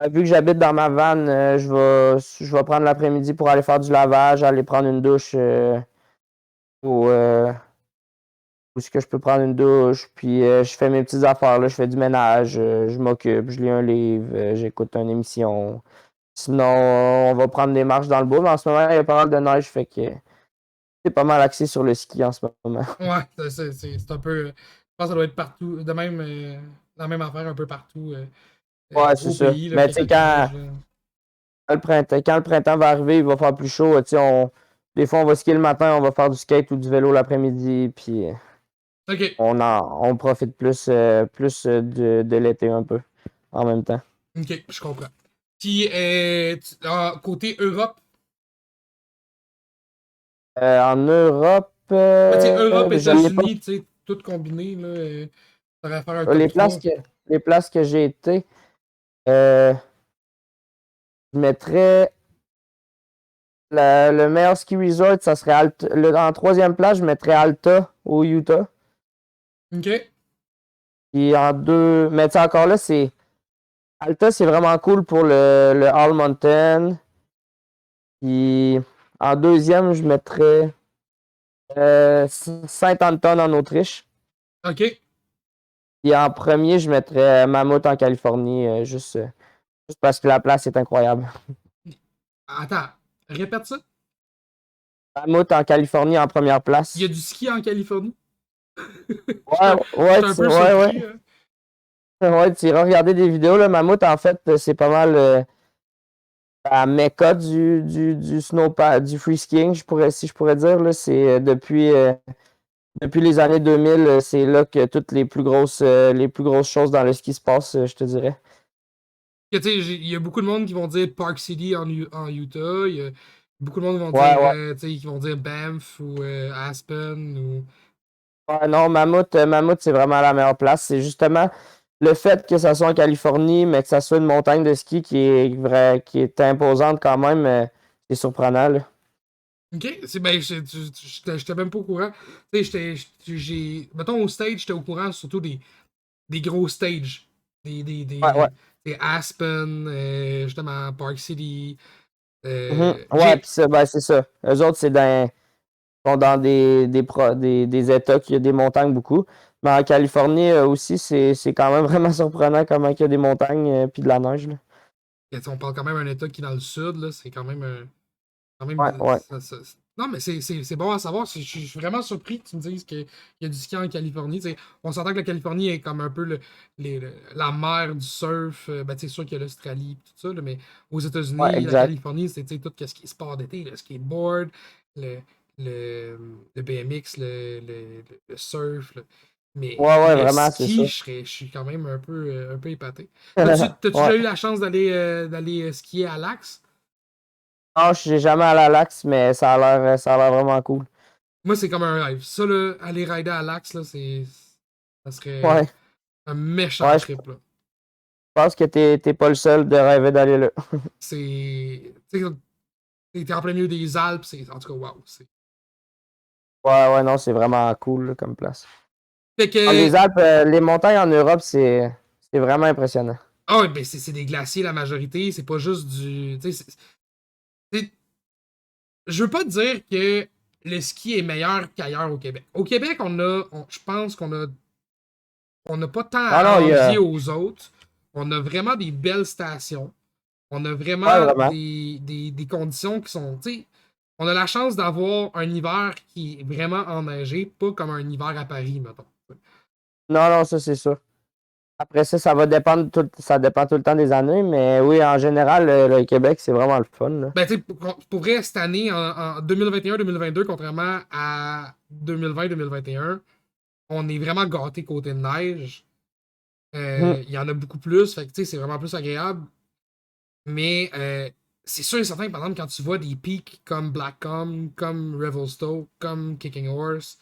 vu que j'habite dans ma van, je vais prendre l'après-midi pour aller faire du lavage, aller prendre une douche, ou où est-ce que je peux prendre une douche, puis je fais mes petites affaires, là, je fais du ménage, je m'occupe, je lis un livre, j'écoute une émission. Sinon, on va prendre des marches dans le bois, mais en ce moment, il y a pas mal de neige, fait que c'est pas mal axé sur le ski en ce moment. Ouais, c'est un peu. Je pense que ça doit être partout. De même, la même affaire un peu partout Ouais, c'est au ça. pays, là, Mais qu'il tu y a sais, de la neige. Là. quand le printemps va arriver, il va faire plus chaud, tu sais, des fois, on va skier le matin, on va faire du skate ou du vélo l'après-midi, puis Ok, on profite plus de l'été un peu en même temps. ok, je comprends. Puis, côté Europe, En Europe, ben, tu sais, Europe, je l'ai pas. États-Unis, tu sais, tout combiné, là, ça va faire un top Les places 3. que, les places que j'ai été, euh, je mettrais le meilleur ski resort, ça serait Alta. En troisième place, je mettrais Alta au Utah. Ok, Puis en deux, mais tu sais, encore là, Alta, c'est vraiment cool pour le All Mountain. Puis en deuxième, je mettrais Saint-Anton en Autriche. ok. Puis en premier, je mettrais Mammoth en Californie, juste parce que la place est incroyable. Attends, répète ça. Mammoth en Californie en première Il y a place. du ski en Californie. Ouais, J'étais ouais, un peu ouais, surpris. ouais. Ouais, tu iras regarder des vidéos, le Mammouth, en fait, c'est pas mal la mecca du free skiing, si je pourrais dire. Là, c'est depuis les années 2000, c'est là que toutes les plus grosses choses dans le ski se passent, je te dirais. Que, tu sais, il y a beaucoup de monde qui vont dire Park City en Utah. Il y a beaucoup de monde qui vont Ouais, dire, ouais. tu sais, qui vont dire Banff ou Aspen. Ou... Ouais, non, Mammouth, c'est vraiment la meilleure place. C'est justement le fait que ça soit en Californie, mais que ça soit une montagne de ski qui est imposante quand même, c'est surprenant, là. Ok, ben, j'étais même pas au courant. Tu sais, mettons au stage, j'étais au courant surtout des gros stages. Ouais, ouais. Des Aspen, justement, Park City. Mhm. Ouais, J'ai. puis ça, ben, c'est ça. Eux autres, sont dans des États qui a des montagnes beaucoup. Mais en Californie aussi, c'est quand même vraiment surprenant comment il y a des montagnes puis de la neige, là. On parle quand même d'un État qui est dans le sud, là. C'est quand même. Quand même, Ouais, ouais. non, mais c'est bon à savoir. Je suis vraiment surpris que tu me dises qu'il y a du ski en Californie. T'sais, on s'entend que la Californie est comme un peu la mer du surf. Ben, c'est sûr qu'il y a l'Australie et tout ça, là, mais aux Ouais, États-Unis, la exact. Californie, c'est tout ce qui est sport d'été, le skateboard, le, le, le BMX, le surf. Là. Mais Ouais, ouais, le vraiment, c'est ça. ski, je suis quand même un peu épaté. T'as-tu Ouais. déjà eu la chance d'aller skier à l'Axe? Non, je suis jamais allé à l'Axe, mais ça a l'air vraiment cool. Moi, c'est comme un rêve. Ça, là, aller rider à l'Axe, là, ça serait Ouais, un méchant ouais, je trip, là. pense que t'es pas le seul de rêver d'aller là. C'est. Tu sais, t'es en plein milieu des Alpes, en tout cas, waouh. Ouais, ouais, non, c'est vraiment cool là, comme place. Fait que. Les Alpes, les montagnes en Europe, c'est vraiment impressionnant. Ah ouais, ben c'est des glaciers la majorité, c'est pas juste du. Tu sais, c'est- je veux pas dire que le ski est meilleur qu'ailleurs au Québec. Au Québec, je pense on n'a pas tant Non, à non, envier aux autres. On a vraiment des belles stations. On a ouais, vraiment vraiment. des conditions qui sont. Tu sais, on a la chance d'avoir un hiver qui est vraiment enneigé, pas comme un hiver à Paris, mettons. Non, non, ça, c'est sûr. Après ça, ça dépend tout le temps des années, mais oui, en général, le Québec, c'est vraiment le fun, là. Ben, tu sais, pour vrai, cette année, en 2021-2022, contrairement à 2020-2021, on est vraiment gâté côté neige. Mhm. Il y en a beaucoup plus, fait que tu sais, c'est vraiment plus agréable. Mais c'est sûr et certain que, par exemple, quand tu vois des pics comme Blackcomb, comme Revelstoke, comme Kicking Horse,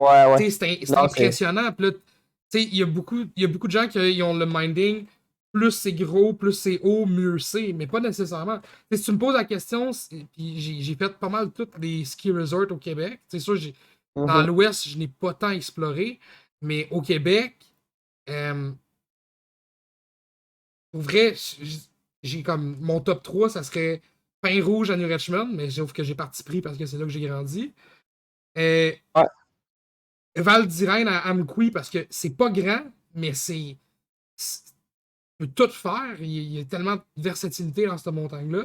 Ouais, ouais. tu sais, c'est Non, c'est. impressionnant. Puis là, tu sais, il y a beaucoup de gens qui ont le minding, plus c'est gros, plus c'est haut, mieux c'est, mais pas nécessairement. Tu sais, si tu me poses la question, puis j'ai fait pas mal tous les ski resorts au Québec. C'est sûr, dans Mhm. l'Ouest, je n'ai pas tant exploré, mais au Québec, euh, pour vrai, j'ai comme mon top 3 ça serait Pain Rouge à New Richmond, mais j'avoue que j'ai parti pris parce que c'est là que j'ai grandi. Euh, Ouais, Val d'Irène à Amqui parce que c'est pas grand, mais tu peux tout faire. Il y a tellement de versatilité dans cette montagne-là.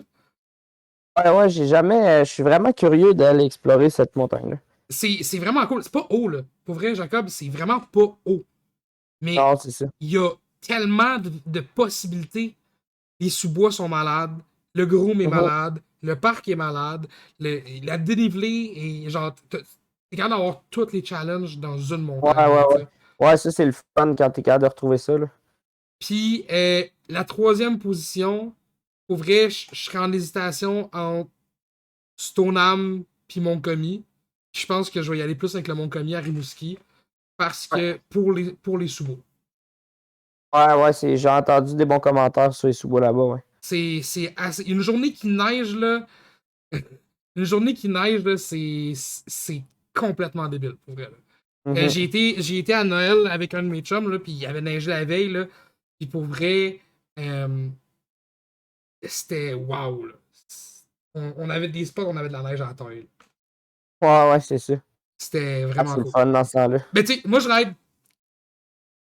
ouais, ouais, j'ai jamais. Je suis vraiment curieux d'aller explorer cette montagne-là. C'est vraiment cool. C'est pas haut, là. Pour vrai, Jacob, c'est vraiment pas haut. Mais Non, c'est ça. il y a tellement de possibilités. Les sous-bois sont malades. Le groom est Mhm. malade. Le parc est malade. La dénivelée est genre. T'es capable d'avoir tous les challenges dans une Ouais, montagne, ouais, là, tu ouais. sais. Ouais, ça, c'est le fun quand t'es capable de retrouver ça, là. Puis la troisième position, pour vrai, je serais en hésitation entre Stoneham puis Montgomery. Je pense que je vais y aller plus avec le Montgomery à Rimouski parce Ouais, que pour les sous-bois. ouais, ouais, j'ai entendu des bons commentaires sur les sous-bois là-bas, ouais. C'est assez. Une journée qui neige, là. Une journée qui neige, là, c'est complètement débile, pour vrai, là. Mhm. J'ai été à Noël avec un de mes chums, là, puis il avait neigé la veille, là. Puis pour vrai, euh, c'était wow, là. On avait des spots, on avait de la neige à la taille. Ouais, ouais, c'est ça. C'était Ah, vraiment c'est le cool. fun dans ce temps-là. Mais tu sais, moi je ride.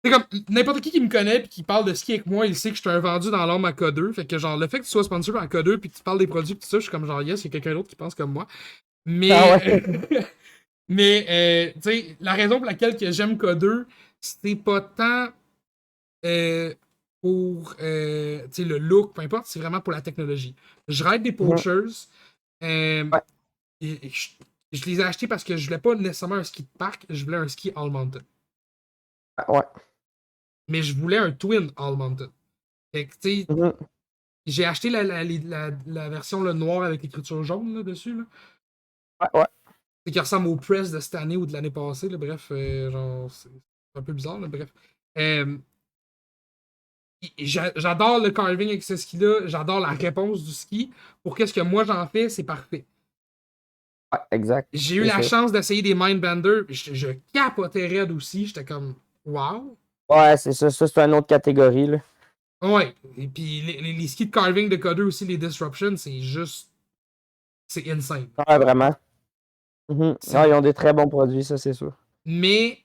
C'est comme n'importe qui me connaît puis qui parle de ski avec moi, il sait que je suis un vendu dans l'ombre à K2. Fait que genre le fait que tu sois sponsor par K2 puis que tu parles des produits pis tout ça, je suis comme genre yes, il y a quelqu'un d'autre qui pense comme moi. Ah Mais ouais. mais tu sais, la raison pour laquelle que j'aime K2, c'est pas tant euh, pour tu sais, le look, peu importe, c'est vraiment pour la technologie. Je ride des Mhm. Poachers. euh, Ouais, et je les ai achetés parce que je voulais pas nécessairement un ski de parc, je voulais un ski all mountain. ouais. Mais je voulais un twin all mountain. Fait que, tu sais, Mhm. j'ai acheté la version le noir avec l'écriture jaune là, dessus. Là. Ouais, ouais. C'est qui ressemble au press de cette année ou de l'année passée. Là. Bref, genre, c'est un peu bizarre. Là. Bref. Euh, j'adore le carving avec ce ski-là. J'adore la réponse du ski. Pour qu'est-ce que moi j'en fais, c'est parfait. Ouais, exact. J'ai eu C'est la sûr. chance d'essayer des Mindbender. Je capotais raide aussi. J'étais comme, wow. Ouais, c'est ça. Ça, c'est une autre catégorie, là. Ouais. Et puis les skis de carving de Coder aussi, les Disruption, c'est juste. C'est insane. Ouais, vraiment. Mhm. Ah, ils C'est ont des très bons produits, ça, c'est sûr. Mais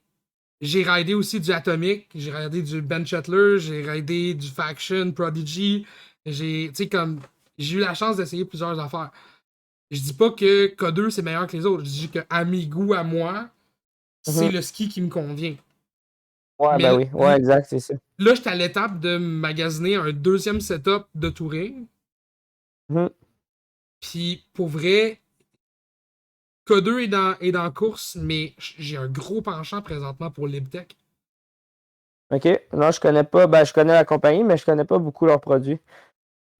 j'ai raidé aussi du Atomic, j'ai raidé du Ben Shetler, j'ai raidé du Faction, Prodigy. Tu sais, comme, j'ai eu la chance d'essayer plusieurs affaires. Je dis pas que K2 c'est meilleur que les autres. Je dis que à mes goûts, à moi, c'est Mhm. le ski qui me convient. Ouais, Mais ben oui. Ouais, exact, c'est ça. là, j'étais à l'étape de magasiner un deuxième setup de touring. Mhm. Puis pour vrai, K2 est dans la course, mais j'ai un gros penchant présentement pour Libtech. OK. Non, je connais pas. Ben, je connais la compagnie, mais je connais pas beaucoup leurs produits.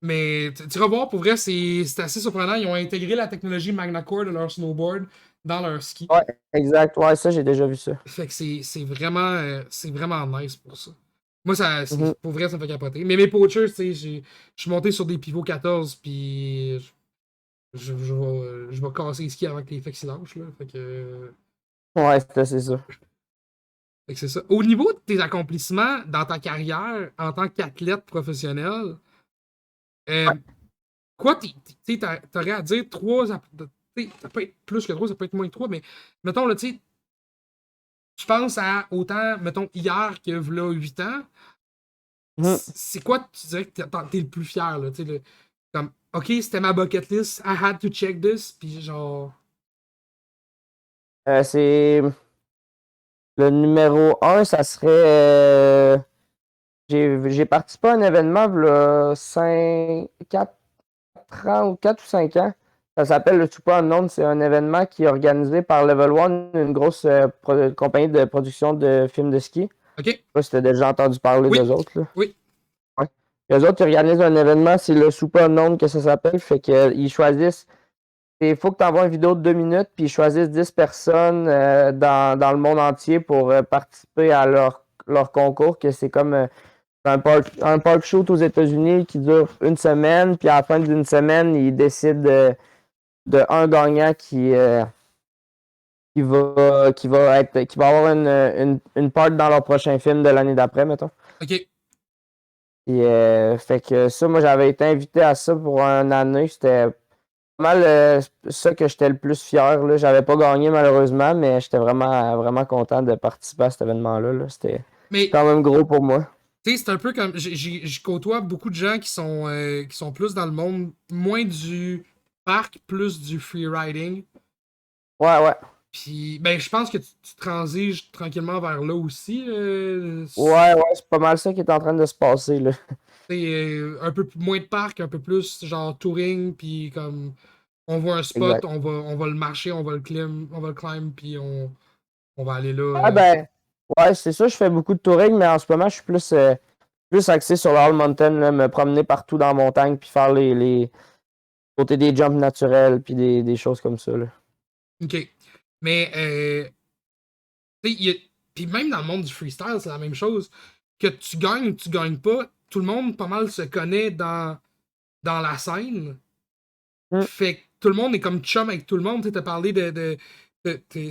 Mais tu vas voir, pour vrai, c'est assez surprenant. Ils ont intégré la technologie MagnaCore de leur snowboard dans leur ski. Ouais, exact. Ouais, ça, j'ai déjà vu ça. Fait que c'est vraiment nice pour ça. Moi, Mhm. pour vrai, ça me fait capoter. Mais mes poachers, tu sais, je suis monté sur des pivots 14, puis je vais casser les skis avant que les fexes lâchent, là. Ouais, c'est ça. Fait que c'est ça. Au niveau de tes accomplissements dans ta carrière en tant qu'athlète professionnel, euh, quoi, t'aurais à dire trois, ça peut être plus que trois, ça peut être moins que trois, mais mettons, là, tu sais, je pense à autant, mettons, hier que v'là 8 ans, Mhm. c'est quoi tu dirais que t'es le plus fier, là, tu sais, comme, ok, c'était ma bucket list, I had to check this, puis genre, C'est le numéro un, ça serait. J'ai participé à un événement là, 4 ans ou 4 ou 5 ans. Ça s'appelle le Super Unknown. C'est un événement qui est organisé par Level One, une grosse compagnie de production de films de ski. Je ok, sais pas si tu as déjà entendu parler oui, d'eux autres. Là. oui, Ouais. Eux autres, ils organisent un événement, c'est le Super Unknown que ça s'appelle. Fait qu'ils choisissent. Il faut que tu envoies une vidéo de 2 minutes, puis ils choisissent 10 personnes dans le monde entier pour participer à leur concours, que c'est comme un park shoot aux États-Unis qui dure une semaine, puis à la fin d'une semaine, ils décident de un gagnant qui va avoir une part dans leur prochain film de l'année d'après, mettons. ok. Et, fait que ça, moi, j'avais été invité à ça pour une année. C'était pas mal ça que j'étais le plus fier. Là. J'avais pas gagné malheureusement, mais j'étais vraiment, vraiment content de participer à cet événement-là. Là. C'était Mais quand même gros pour moi. tu sais, c'est un peu comme. Je côtoie beaucoup de gens qui sont plus dans le monde, moins du parc, plus du freeriding. Ouais, ouais. Puis, ben, je pense que tu transiges tranquillement vers là aussi. Ouais, ouais, c'est pas mal ça qui est en train de se passer, là. Un peu moins de parc, un peu plus genre touring, puis comme on voit un spot, Exact. on va le marcher, on va le climb, puis on va aller là. Ah ben, ouais, c'est ça, je fais beaucoup de touring, mais en ce moment, je suis plus axé sur l'All Mountain, là, me promener partout dans la montagne, puis faire les côtés des jumps naturels, puis des choses comme ça, là. Ok. Mais, tu sais, puis même dans le monde du freestyle, c'est la même chose. Que tu gagnes pas, tout le monde pas mal se connaît dans la scène. Hmm. Fait que tout le monde est comme chum avec tout le monde. Tu as parlé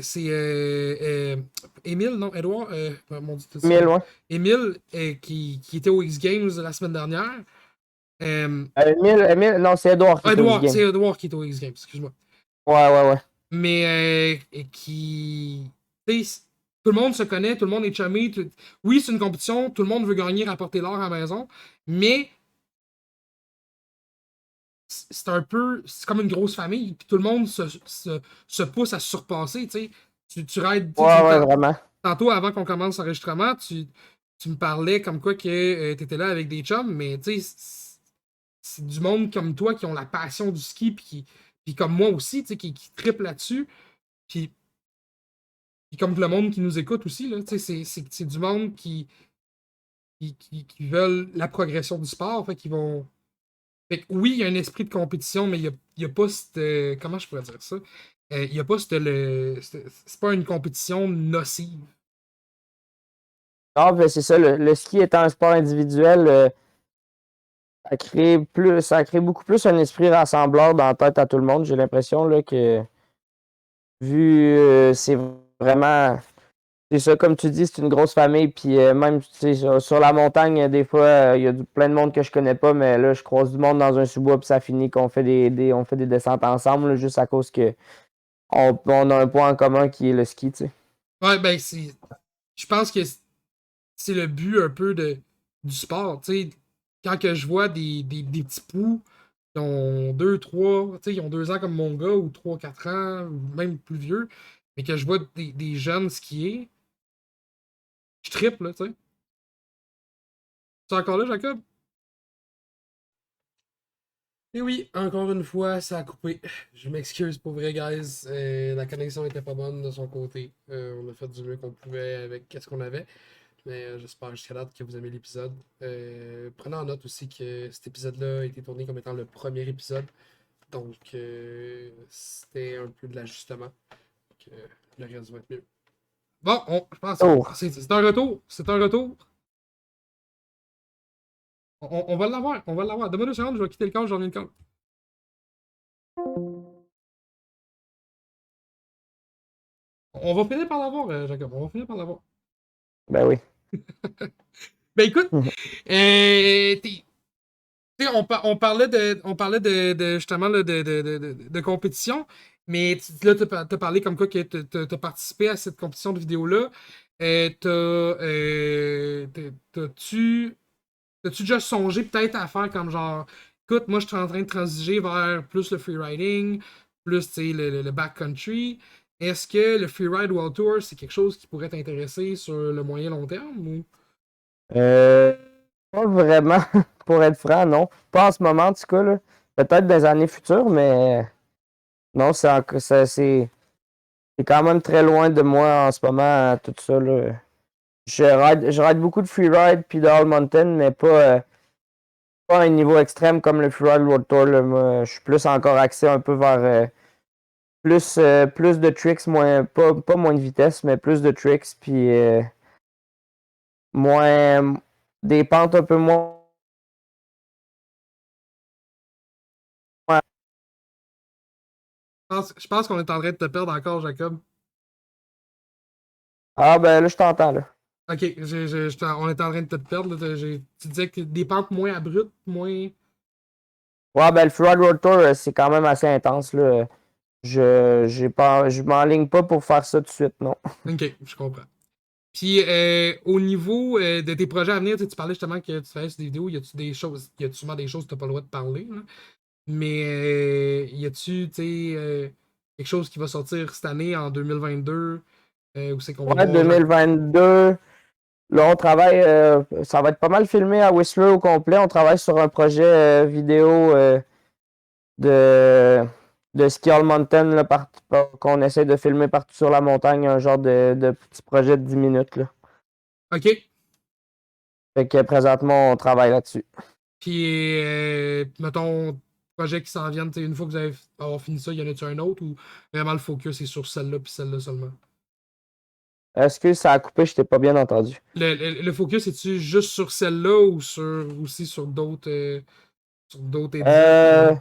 c'est Émile, non, Edouard, mon Dieu, Mais loin. Émile qui était au X Games la semaine dernière. Non, c'est Edouard qui est au Edouard, c'est X-Game. Edouard qui est au X Games, excuse-moi. Ouais, ouais, ouais. Mais et qui. Tu sais, tout le monde se connaît, tout le monde est chumé. Oui, c'est une compétition, tout le monde veut gagner, rapporter l'or à la maison, mais c'est un peu. C'est comme une grosse famille, puis tout le monde se pousse à se surpasser, tu sais. Tu raides, Ouais, ouais, vraiment. tantôt avant qu'on commence l'enregistrement, tu me parlais comme quoi que t'étais là avec des chums, mais tu sais, c'est du monde comme toi qui ont la passion du ski, puis comme moi aussi, tu sais, qui trippent là-dessus. Puis comme le monde qui nous écoute aussi, là, c'est du monde qui veulent la progression du sport. Fait qu'ils vont. Fait que oui, il y a un esprit de compétition, mais il y a pas cette. Comment je pourrais dire ça? Il y a pas c'est pas une compétition nocive. Ah, ben c'est ça, le ski étant un sport individuel, ça crée beaucoup plus un esprit rassembleur dans la tête à tout le monde. J'ai l'impression là, que vu c'est vraiment. C'est ça, comme tu dis, c'est une grosse famille. Puis même tu sais, sur la montagne, des fois, il y a plein de monde que je connais pas, mais là, je croise du monde dans un sous-bois, puis ça finit qu'on fait on fait des descentes ensemble, là, juste à cause que on a un point en commun qui est le ski, tu sais. Ouais, ben, je pense que c'est le but un peu du sport. Tu sais, quand que je vois des petits poux qui ont 2, 3, tu sais, ils ont 2 ans comme mon gars, ou 3, 4 ans, ou même plus vieux, mais que je vois des jeunes skier, je trippe, là, tu sais. Tu es encore là, Jacob? Et oui, encore une fois, ça a coupé. Je m'excuse pour vrai, guys. La connexion était pas bonne de son côté. On a fait du mieux qu'on pouvait avec ce qu'on avait. Mais j'espère jusqu'à date que vous aimez l'épisode. Prenez en note aussi que cet épisode-là a été tourné comme étant le premier épisode. Donc, c'était un peu de l'ajustement. Donc, le reste va être mieux. Bon, je pense que Oh. c'est un retour. C'est un retour. On va l'avoir, on va l'avoir. Donne-moi 2 secondes, je vais quitter le camp, j'en ai une camp. On va finir par l'avoir, Jacob. On va finir par l'avoir. Ben oui. Ben écoute, Mhm. tu sais, on parlait de justement là, de compétition, mais là, t'as parlé comme quoi que t'as participé à cette compétition de vidéo-là. T'as-tu déjà songé peut-être à faire comme genre, écoute, moi je suis en train de transiger vers plus le freeriding, plus tu sais, le backcountry. Est-ce que le freeride World Tour, c'est quelque chose qui pourrait t'intéresser sur le moyen long terme ou? Euh, Pas vraiment, pour être franc, non. Pas en ce moment, en tout cas, là. Peut-être des années futures, mais non, c'est quand même très loin de moi en ce moment, tout ça, là. Je ride beaucoup de freeride puis de all mountain, mais pas à un niveau extrême comme le freeride World Tour, là. Moi, je suis plus encore axé un peu vers plus de tricks, pas moins de vitesse, mais plus de tricks, puis moins des pentes un peu moins. Je pense qu'on est en train de te perdre encore, Jacob. Ah ben là, je t'entends, là. Ok, on est en train de te perdre. Là. Tu disais que des pentes moins abruptes, moins. Ouais, ben le freeride Road Tour, c'est quand même assez intense, là. Je m'enligne pas pour faire ça tout de suite, non. Ok, je comprends. Puis au niveau de tes projets à venir, tu parlais justement que tu travailles sur des vidéos, y a-tu des choses, y a-tu sûrement des choses que t'as pas le droit de parler, là? Mais y a-tu, tu sais, quelque chose qui va sortir cette année en 2022, où c'est qu'on va Ouais, voir, genre. 2022, là, on travaille, ça va être pas mal filmé à Whistler au complet. On travaille sur un projet vidéo de, de ski all mountain, là, qu'on essaie de filmer partout sur la montagne, un genre de petit projet de 10 minutes, là. Ok. Fait que présentement, on travaille là-dessus. Puis, mettons, projet qui s'en viennent, tu sais, une fois que vous allez avoir fini ça, y en a-tu un autre ou vraiment le focus est sur celle-là puis celle-là seulement? Est-ce que ça a coupé? Je t'ai pas bien entendu. Le focus, est-tu juste sur celle-là ou aussi sur d'autres idées? Euh,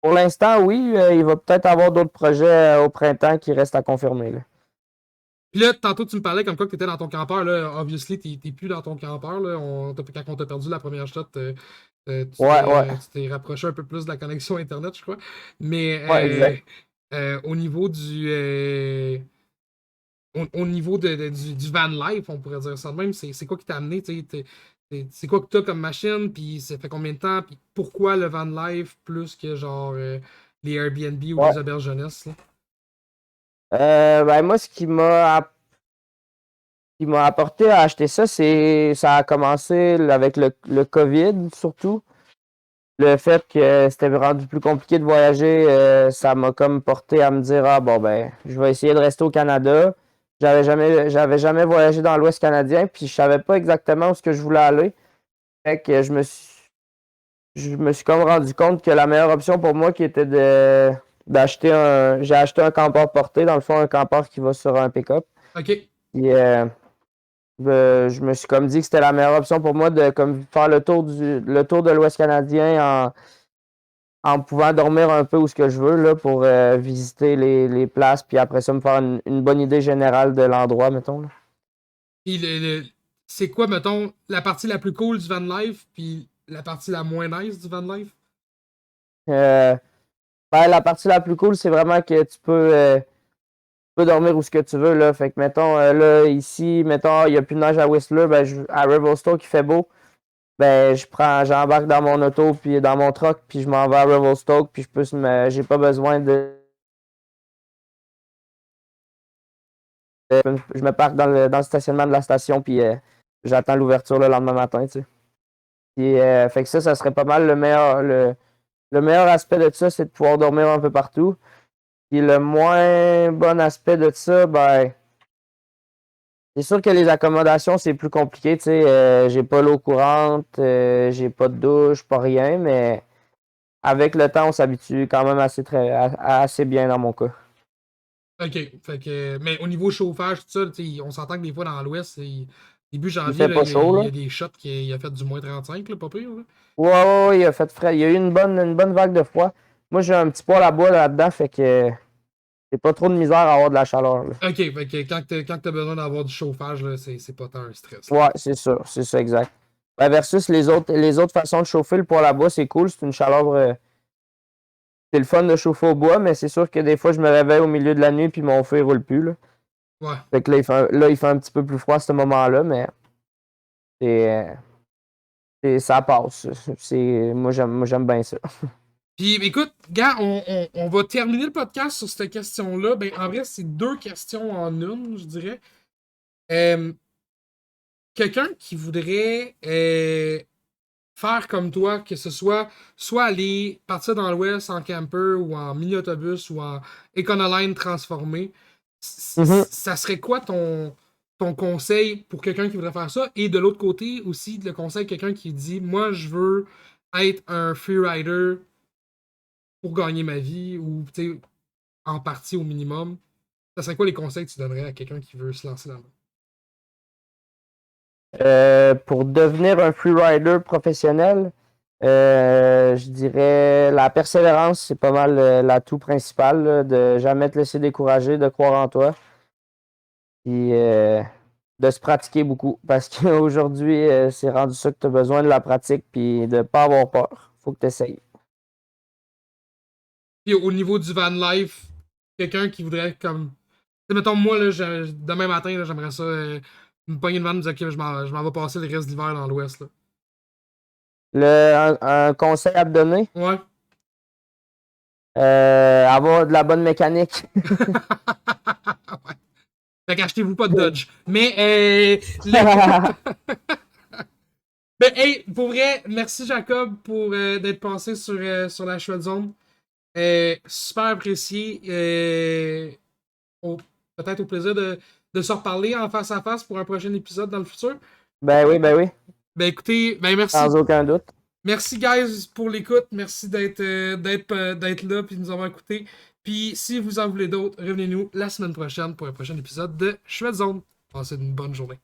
pour l'instant, oui, il va peut-être avoir d'autres projets au printemps qui restent à confirmer, là. Puis là, tantôt, tu me parlais comme quoi que t'étais dans ton campeur, là. Obviously, t'es plus dans ton campeur, là. Quand on t'a perdu la première shot, Ouais, ouais, tu t'es rapproché un peu plus de la connexion Internet, je crois. Mais ouais, exact. au niveau au niveau du van life, on pourrait dire ça de même, c'est quoi qui t'a amené, tu sais, c'est quoi que t'as comme machine, puis ça fait combien de temps, puis pourquoi le van life plus que genre les Airbnb ou Ouais. les auberges jeunesse, là? Ben moi, qui m'a apporté à acheter ça, ça a commencé avec le COVID, surtout. Le fait que c'était rendu plus compliqué de voyager, ça m'a comme porté à me dire, ah bon, ben, je vais essayer de rester au Canada. J'avais jamais voyagé dans l'Ouest canadien, puis je savais pas exactement où ce que je voulais aller. Fait que je me suis comme rendu compte que la meilleure option pour moi, qui était j'ai acheté un campeur porté, dans le fond, un campeur qui va sur un pick-up. Ok. Puis, je me suis comme dit que c'était la meilleure option pour moi de comme faire le tour de l'Ouest canadien en pouvant dormir un peu où ce que je veux là, pour visiter les places, puis après ça, me faire une bonne idée générale de l'endroit, mettons, là. Puis c'est quoi, mettons, la partie la plus cool du van life, puis la partie la moins nice du van life? Euh, ben, la partie la plus cool, c'est vraiment que tu peux dormir où ce que tu veux, là. Fait que, mettons, là, ici, mettons, il n'y a plus de neige à Whistler, ben, à Revelstoke, il fait beau. Ben, j'embarque dans mon auto, puis dans mon truck, puis je m'en vais à Revelstoke, puis j'ai pas besoin je me parque dans le stationnement de la station, puis j'attends l'ouverture le lendemain matin, tu sais. Puis, fait que ça serait pas mal le meilleur aspect de ça, c'est de pouvoir dormir un peu partout. Puis le moins bon aspect de ça, ben, c'est sûr que les accommodations, c'est plus compliqué, tu sais. J'ai pas l'eau courante, j'ai pas de douche, pas rien, mais avec le temps, on s'habitue quand même assez bien dans mon cas. Ok. Fait que, mais au niveau chauffage, tout ça, tu sais, on s'entend que des fois dans l'Ouest, Début Il janvier, fait là, pas chaud, il là. y a des shots il a fait du moins 35, là, pas pire. Là. Ouais, il a fait frais. Il y a eu une bonne vague de froid. Moi, j'ai un petit poêle à bois là-dedans, fait que j'ai pas trop de misère à avoir de la chaleur, là. Ok, fait que quand t'as besoin d'avoir du chauffage, là, c'est pas tant un stress. Là. Ouais, c'est ça, exact. Ben, versus les autres façons de chauffer, le poêle à bois, c'est cool, c'est une chaleur. C'est le fun de chauffer au bois, mais c'est sûr que des fois, je me réveille au milieu de la nuit puis mon feu il roule plus, là. Ouais. Fait que là, il fait un petit peu plus froid à ce moment-là, mais c'est, ça passe. Moi, j'aime bien ça. Puis écoute, gars, on va terminer le podcast sur cette question-là. Ben, en vrai, c'est deux questions en une, je dirais. Euh, Quelqu'un qui voudrait faire comme toi, que ce soit aller partir dans l'Ouest en camper ou en mini-autobus ou en Econoline transformé, Mhm. ça serait quoi ton conseil pour quelqu'un qui voudrait faire ça? Et de l'autre côté aussi, le conseil de quelqu'un qui dit, moi, je veux être un freerider pour gagner ma vie ou en partie au minimum. Ça serait quoi les conseils que tu donnerais à quelqu'un qui veut se lancer là-dedans? Pour devenir un freerider professionnel, je dirais la persévérance, c'est pas mal l'atout principal, là, de jamais te laisser décourager, de croire en toi, puis de se pratiquer beaucoup. Parce qu'aujourd'hui, c'est rendu ça que tu as besoin de la pratique, puis de pas avoir peur. Faut que tu essayes. Puis au niveau du van life, quelqu'un qui voudrait comme. Tu sais, mettons, moi, là, demain matin, là, j'aimerais ça me pogner une van et me dire, ok, je m'en vais passer le reste de l'hiver dans l'Ouest. Là. Un conseil à te donner, Ouais. avoir de la bonne mécanique. Ouais. Fait qu'achetez-vous pas de Dodge. Mais, ben, hey, pour vrai, merci Jacob pour d'être passé sur la chouette zone. Super apprécié. Au- Peut-être au plaisir de se reparler en face à face pour un prochain épisode dans le futur. Ben oui, Ben écoutez, ben merci. sans aucun doute. Merci guys pour l'écoute. Merci d'être là puis de nous avoir écoutés. Puis si vous en voulez d'autres, revenez-nous la semaine prochaine pour un prochain épisode de Chouette Zone. Passez une bonne journée.